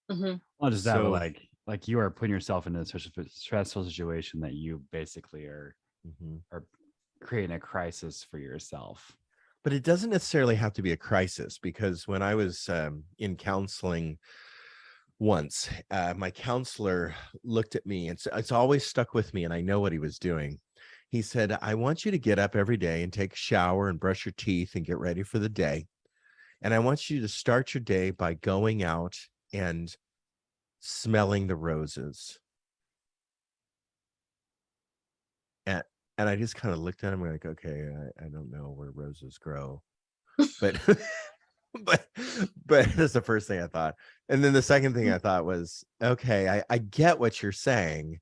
Well, just that, like like you are putting yourself in a stressful situation that you basically Mhm. are creating a crisis for yourself. But it doesn't necessarily have to be a crisis, because when I was in counseling once, my counselor looked at me, and it's always stuck with me, and I know what he was doing. He said, I want you to get up every day and take a shower and brush your teeth and get ready for the day. And I want you to start your day by going out and smelling the roses. And, and I just kind of looked at him like, okay, I don't know where roses grow, but but that's the first thing I thought. And then the second thing I thought was, okay, I get what you're saying,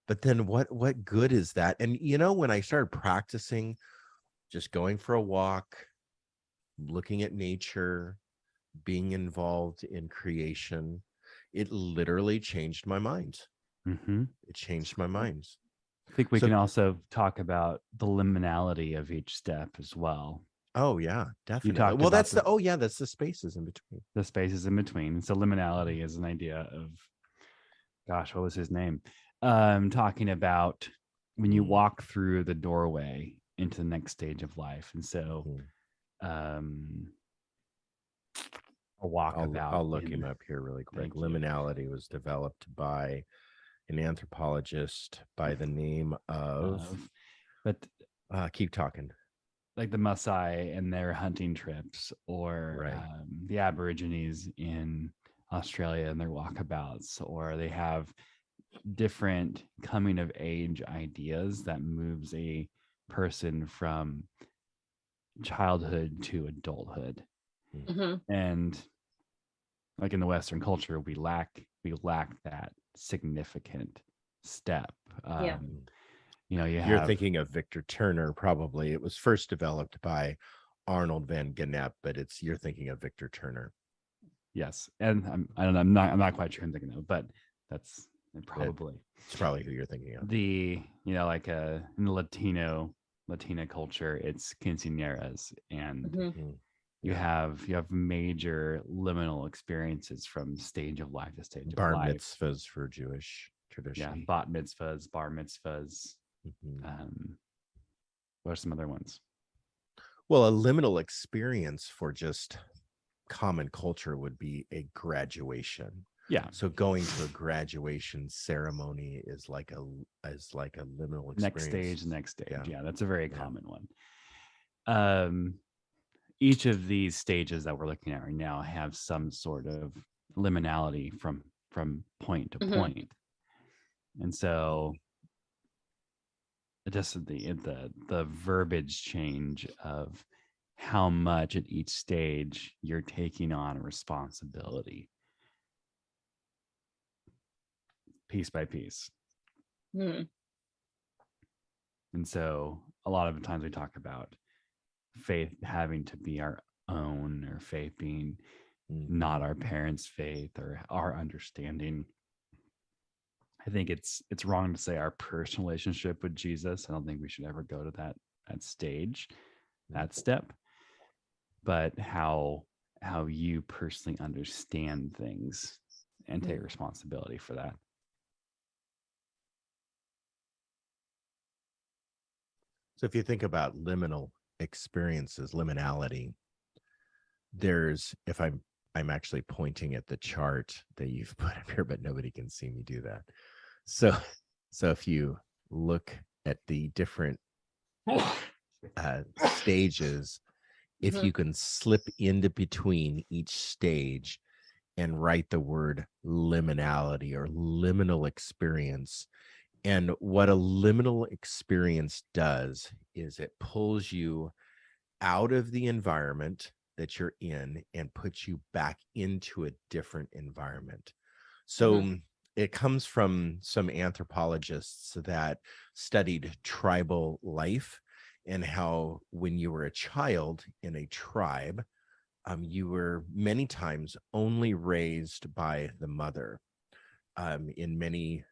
but then what good is that? And when I started practicing just going for a walk, looking at nature, being involved in creation, it literally changed my mind. Mm-hmm. It changed my mind. I think we So- can also talk about the liminality of each step as well. Oh yeah, definitely. talked Well, about that's that's the spaces in between. The spaces in between. So liminality is an idea of, gosh, what was his name? Talking about when you walk through the doorway into the next stage of life. And so a walkabout. I'll look him up here really quick. Liminality was developed by an anthropologist by the name of but keep talking. Like the Maasai and their hunting trips, or Right. The Aborigines in Australia and their walkabouts, or they have different coming of age ideas that moves a person from childhood to adulthood. Mm-hmm. And like in the Western culture, we lack that significant step. Yeah. You're thinking of Victor Turner. Probably it was first developed by Arnold van Gennep, but you're thinking of Victor Turner. Yes, and I'm not quite sure I'm thinking of, but that's probably it's probably who you're thinking of. Like in the Latina culture, it's quinceañeras, and you have major liminal experiences from stage of life to stage bar of life. Mitzvahs for Jewish tradition. Yeah, bat mitzvahs, bar mitzvahs. What are some other ones? Well, a liminal experience for just common culture would be a graduation. Yeah. So going to a graduation ceremony is like a liminal experience. Next stage. Yeah, that's a very common one. Each of these stages that we're looking at right now have some sort of liminality from point to point. And so just the verbiage change of how much at each stage you're taking on responsibility piece by piece. And so a lot of the times we talk about faith having to be our own, or faith being not our parents' faith or our understanding. I think it's wrong to say our personal relationship with Jesus. I don't think we should ever go to that stage, that step. But how you personally understand things and take responsibility for that. So if you think about liminal experiences, liminality, there's, if I'm actually pointing at the chart that you've put up here, but nobody can see me do that. So if you look at the different stages, if you can slip into between each stage and write the word liminality or liminal experience. And what a liminal experience does is it pulls you out of the environment that you're in and puts you back into a different environment. So it comes from some anthropologists that studied tribal life and how when you were a child in a tribe, you were many times only raised by the mother. In many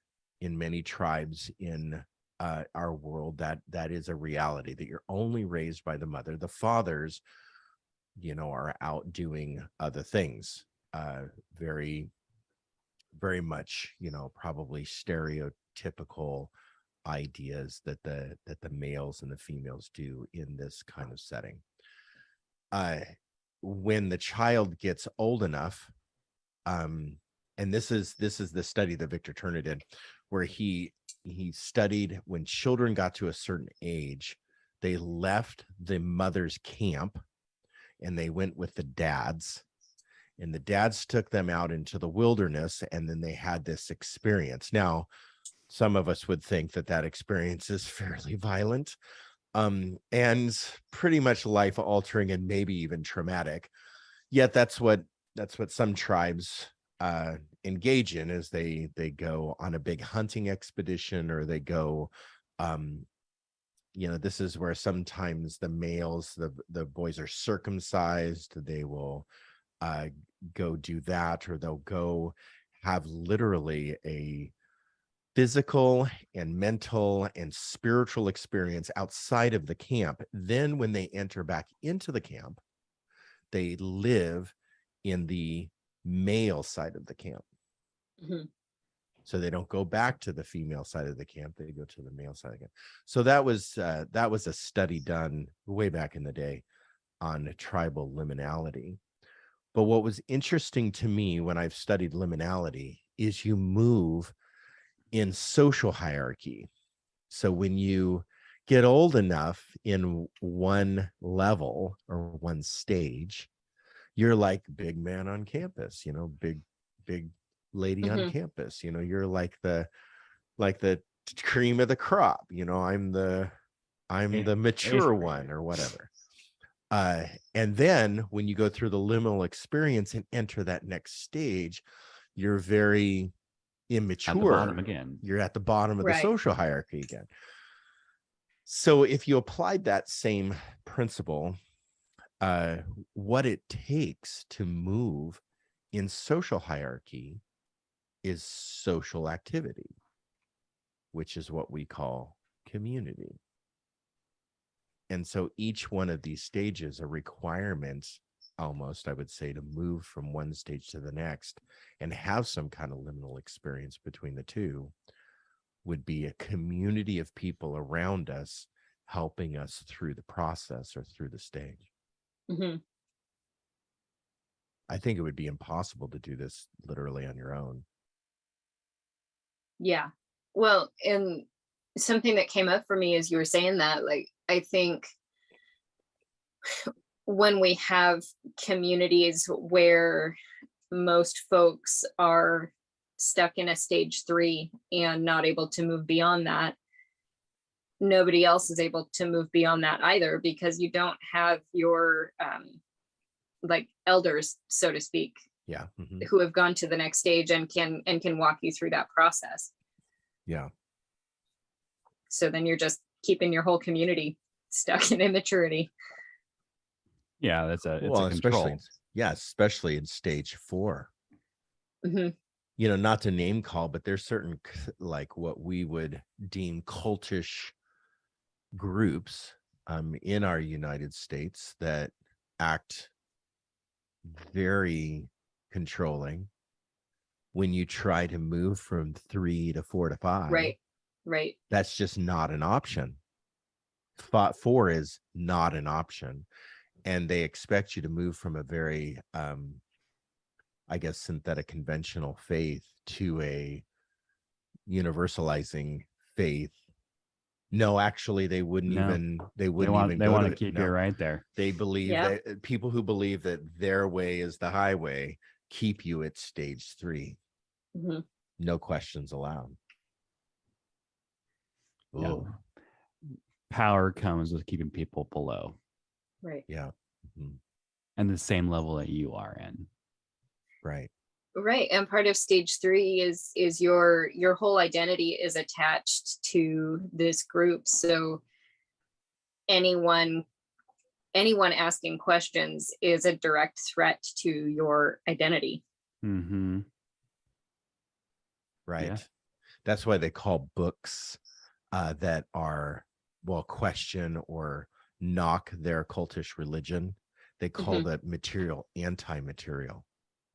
tribes in our world, that is a reality, that you're only raised by the mother. The fathers, are out doing other things, very very much, probably stereotypical ideas that the males and the females do in this kind of setting. When the child gets old enough, and this is the study that Victor Turner did, where he studied when children got to a certain age, they left the mother's camp and they went with the dads, and the dads took them out into the wilderness, and then they had this experience. Now, some of us would think that experience is fairly violent, and pretty much life altering and maybe even traumatic. Yet that's what some tribes engage in, is they go on a big hunting expedition, or they go, this is where sometimes the males, the boys are circumcised. They will go do that, or they'll go have literally a physical and mental and spiritual experience outside of the camp. Then when they enter back into the camp, they live in the male side of the camp. Mhm. So they don't go back to the female side of the camp, they go to the male side again. So that was a study done way back in the day on tribal liminality. But what was interesting to me when I've studied liminality is you move in social hierarchy. So when you get old enough in one level or one stage, you're like big man on campus, big lady on campus. You're like the cream of the crop. I'm the mature one, or whatever. And then when you go through the liminal experience and enter that next stage, you're very immature. At the bottom again. You're at the bottom of Right. the social hierarchy again. So if you applied that same principle, what it takes to move in social hierarchy is social activity, which is what we call community. And so each one of these stages, a requirement, almost, I would say, to move from one stage to the next and have some kind of liminal experience between the two, would be a community of people around us helping us through the process or through the stage. Mhm. I think it would be impossible to do this literally on your own. Yeah. Well, and something that came up for me as you were saying that, like, I think when we have communities where most folks are stuck in a stage 3 and not able to move beyond that, nobody else is able to move beyond that either, because you don't have your like elders, so to speak, Yeah. Mm-hmm. who have gone to the next stage and can walk you through that process. Yeah. So then you're just keeping your whole community stuck in immaturity. Yeah, it's a control. especially especially in stage 4. Mm-hmm. Not to name call, but there's certain, like, what we would deem cultish groups in our United States that act very controlling when you try to move from 3 to 4 to 5. Right. That's just not an option. 4 is not an option. And they expect you to move from a very, I guess, synthetic conventional faith to a universalizing faith. No, actually, they wouldn't even. They want to keep you right there. They believe that people who believe that their way is the highway keep you at stage 3. Mm-hmm. No questions allowed. No. Power comes with keeping people below. Right. Yeah. Mm-hmm. And the same level that you are in. Right. And part of stage 3 is your whole identity is attached to this group. So anyone asking questions is a direct threat to your identity. Mm-hmm. Right. Yeah. That's why they call books that are, question or knock their cultish religion. They call that material anti-material.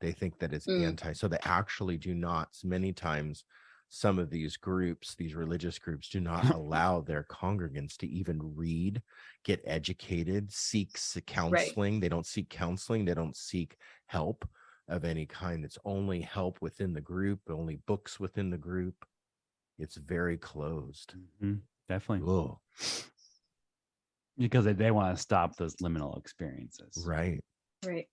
They think that it's Mm. anti. So they actually do not, many times, some of these groups, these religious groups, do not allow their congregants to even read, get educated, seek counseling. They don't seek counseling. They don't seek help of any kind. It's only help within the group, only books within the group. It's very closed. Definitely. Oh, Because they want to stop those liminal experiences. right. Right.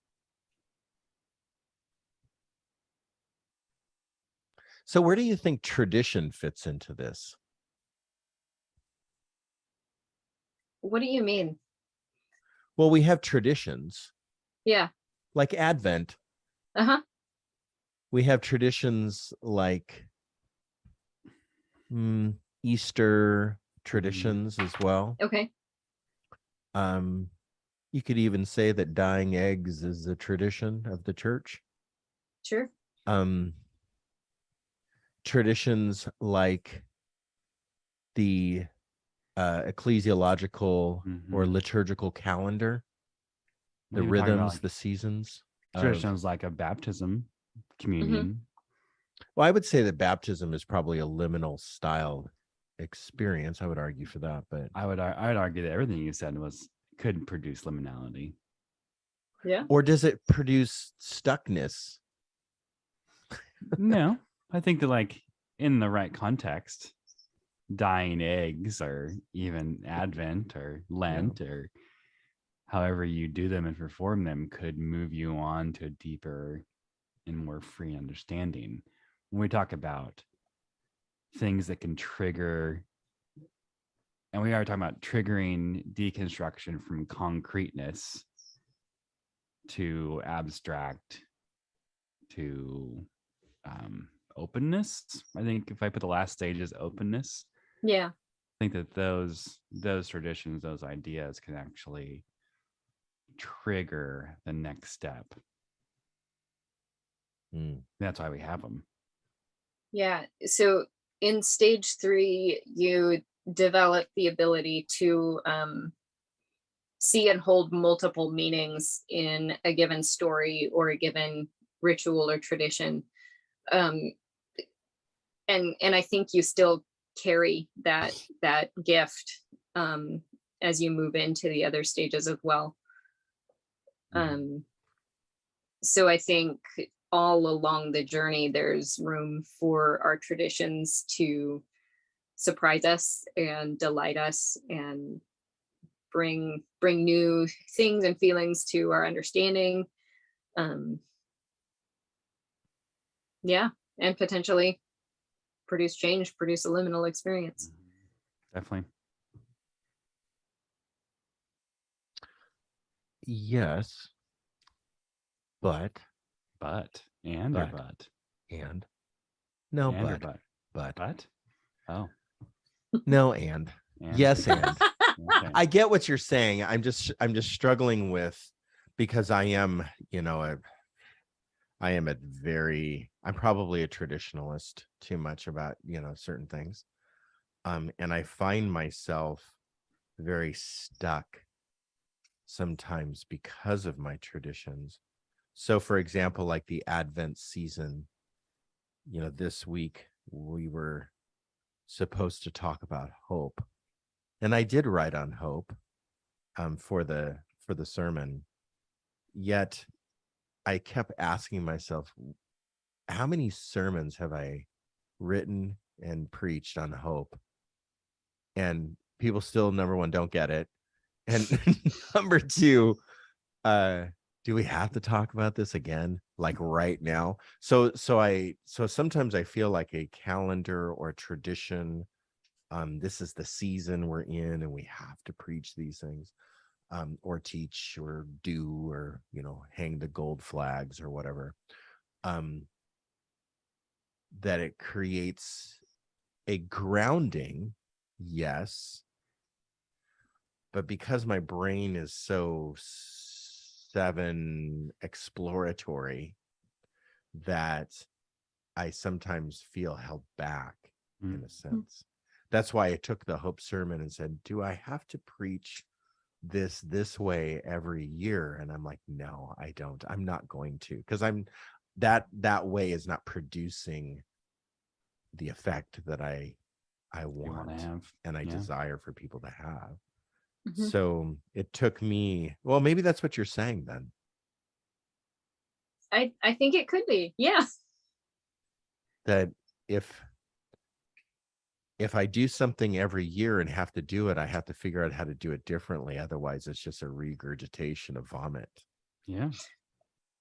So where do you think tradition fits into this? What do you mean? Well, we have traditions Yeah. like Advent. Uh-huh. We have traditions like Easter traditions as well. Okay. You could even say that dyeing eggs is a tradition of the church. Sure. Traditions like the ecclesiological or liturgical calendar, the You're talking about, rhythms, like, the seasons. traditions like a baptism, communion. Well, I would say that baptism is probably a liminal style experience. I would argue for that, but I would argue that everything you said could produce liminality. Yeah. or does it produce stuckness? No, I think that, like, in the right context, dyeing eggs or even Advent or Lent or however you do them and perform them could move you on to a deeper and more free understanding. When we talk about things that can trigger, and we are talking about triggering deconstruction from concreteness to abstract to openness. I think if I put the last stage as openness, Yeah. I think that those traditions, those ideas can actually trigger the next step. That's why we have them. Yeah. So in stage 3, you develop the ability to see and hold multiple meanings in a given story or a given ritual or tradition. And I think you still carry that gift as you move into the other stages as well. So I think all along the journey, there's room for our traditions to surprise us and delight us and bring new things and feelings to our understanding. Yeah, and potentially produce change, produce a liminal experience. Definitely. Yes, but and But. or but and no, and or but oh no, and yes, and okay. I get what you're saying. I'm just struggling with, because I am, I'm probably a traditionalist too much about, certain things. And I find myself very stuck sometimes because of my traditions. So for example, like the Advent season, this week we were supposed to talk about hope. And I did write on hope for the sermon. Yet I kept asking myself, how many sermons have I written and preached on hope? And people still, number one, don't get it. And number two, do we have to talk about this again, like right now? So sometimes I feel like a calendar or a tradition, this is the season we're in and we have to preach these things, or teach or do, or hang the gold flags or whatever, that it creates a grounding, yes, but because my brain is so exploratory, that I sometimes feel held back in a sense. That's why I took the hope sermon and said, do I have to preach this way every year? And I'm like, no, I don't. I'm not going to, because that way is not producing the effect that I You want want to have. and I Yeah. desire for people to have. Mhm. So it took me, well, maybe that's what you're saying then. I think it could be. Yeah. That if I do something every year and have to do it, I have to figure out how to do it differently. Otherwise, it's just a regurgitation of vomit. Yeah.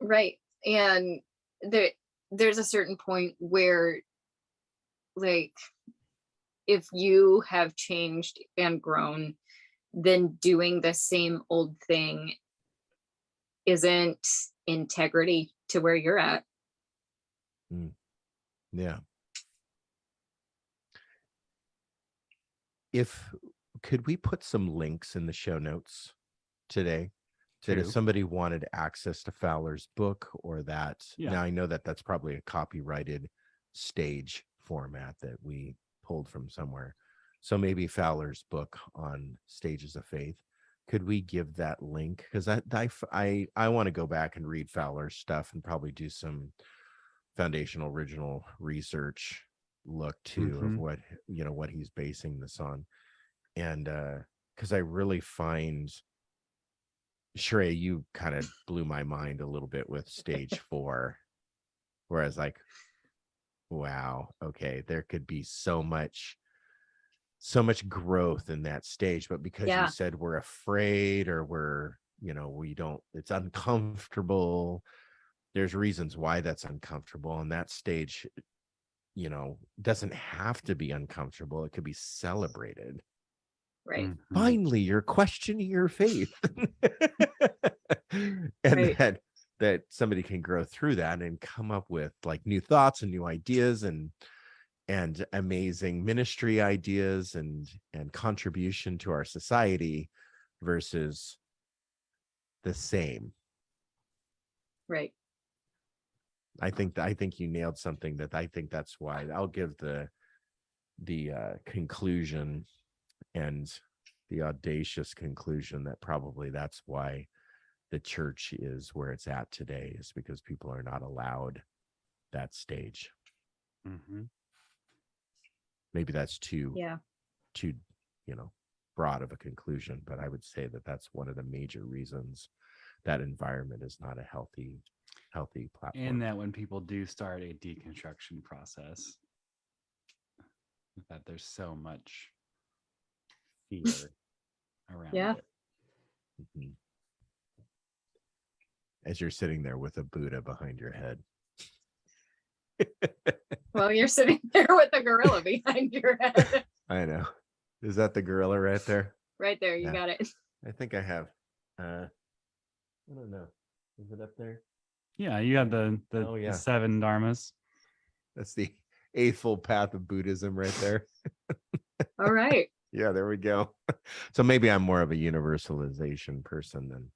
Right. And there's a certain point where, like, if you have changed and grown, then doing the same old thing isn't integrity to where you're at. Yeah. Could we put some links in the show notes today that if True. somebody wanted access to Fowler's book or that, Yeah. now I know that that's probably a copyrighted stage format that we pulled from somewhere. So maybe Fowler's book on Stages of Faith. Could we give that link? Because I want to go back and read Fowler's stuff and probably do some foundational original research look too of what what he's basing this on. And because I really find, Shrey, you kind of blew my mind a little bit with stage 4, where I was like, wow, okay, there could be so much growth in that stage, but because Yeah. you said we're afraid or we don't, it's uncomfortable, there's reasons why that's uncomfortable, and that stage doesn't have to be uncomfortable. It could be celebrated. Right. Finally, you're questioning your faith. And Right. that somebody can grow through that and come up with like new thoughts and new ideas and amazing ministry ideas and contribution to our society versus the same. Right. I think you nailed something. That I think that's why I'll give the conclusion and the audacious conclusion that probably that's why the church is where it's at today, is because people are not allowed that stage. Maybe that's too broad of a conclusion, but I would say that that's one of the major reasons that environment is not a healthy platform. And that when people do start a deconstruction process, that there's so much fear around it. Mhm. As you're sitting there with a Buddha behind your head. Well, you're sitting there with a gorilla behind your head. I know. Is that the gorilla right there? Right there, you Yeah. got it. I think I have. I don't know. Is it up there? Yeah, you have the Oh, yeah. the 7 dharmas. That's the Eightfold Path of Buddhism right there. All right. Yeah, there we go. So maybe I'm more of a universalization person than,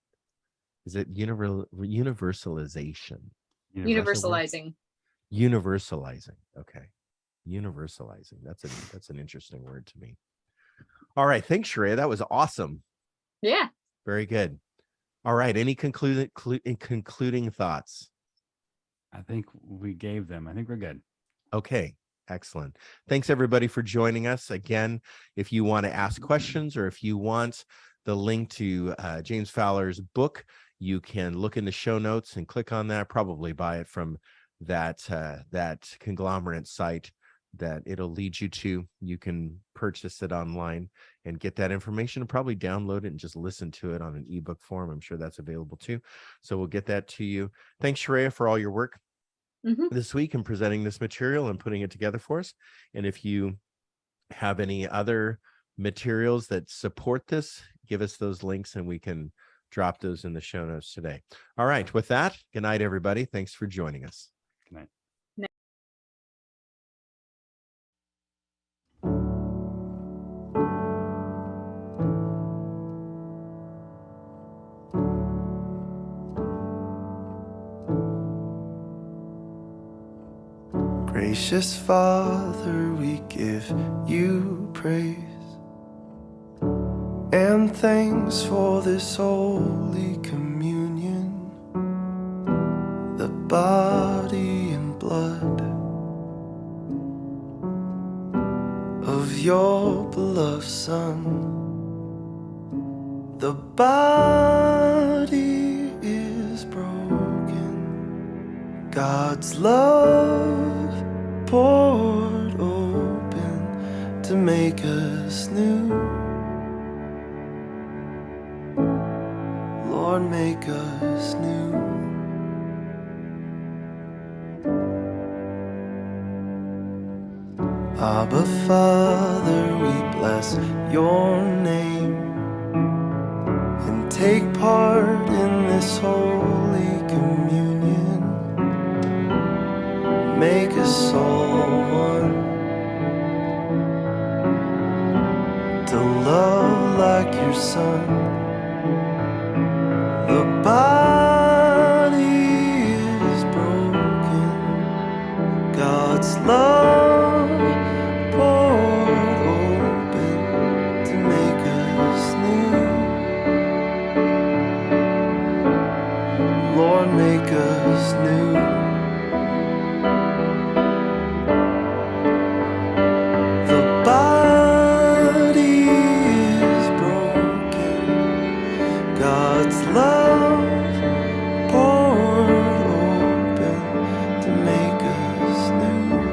is it universalization? Universalizing. Universalizing. Okay. Universalizing. That's an interesting word to me. All right. Thanks, Shrey. That was awesome. Yeah. Very good. All right. Any concluding thoughts? I think we gave them. I think we're good. Okay. Excellent. Thanks everybody for joining us. Again, if you want to ask questions or if you want the link to James Fowler's book, you can look in the show notes and click on that, probably buy it from that conglomerate site that it'll lead you to. You can purchase it online and get that information and probably download it and just listen to it on an ebook form. I'm sure that's available too. So we'll get that to you. Thanks, Shrey, for all your work this week in presenting this material and putting it together for us. And if you have any other materials that support this, give us those links and we can drop those in the show notes today. All right. With that, good night, everybody. Thanks for joining us. Good night. Gracious Father, we give you praise and thanks for this holy communion, the body your beloved Son. The body is broken, God's love poured open to make us new. Lord, make us new. Abba, Father, we bless your name and take part in this holy communion. Make us all one, to love like your Son. The body is broken, God's love poured open to make us new. Lord, make us new. The body is broken, God's love poured open to make us new.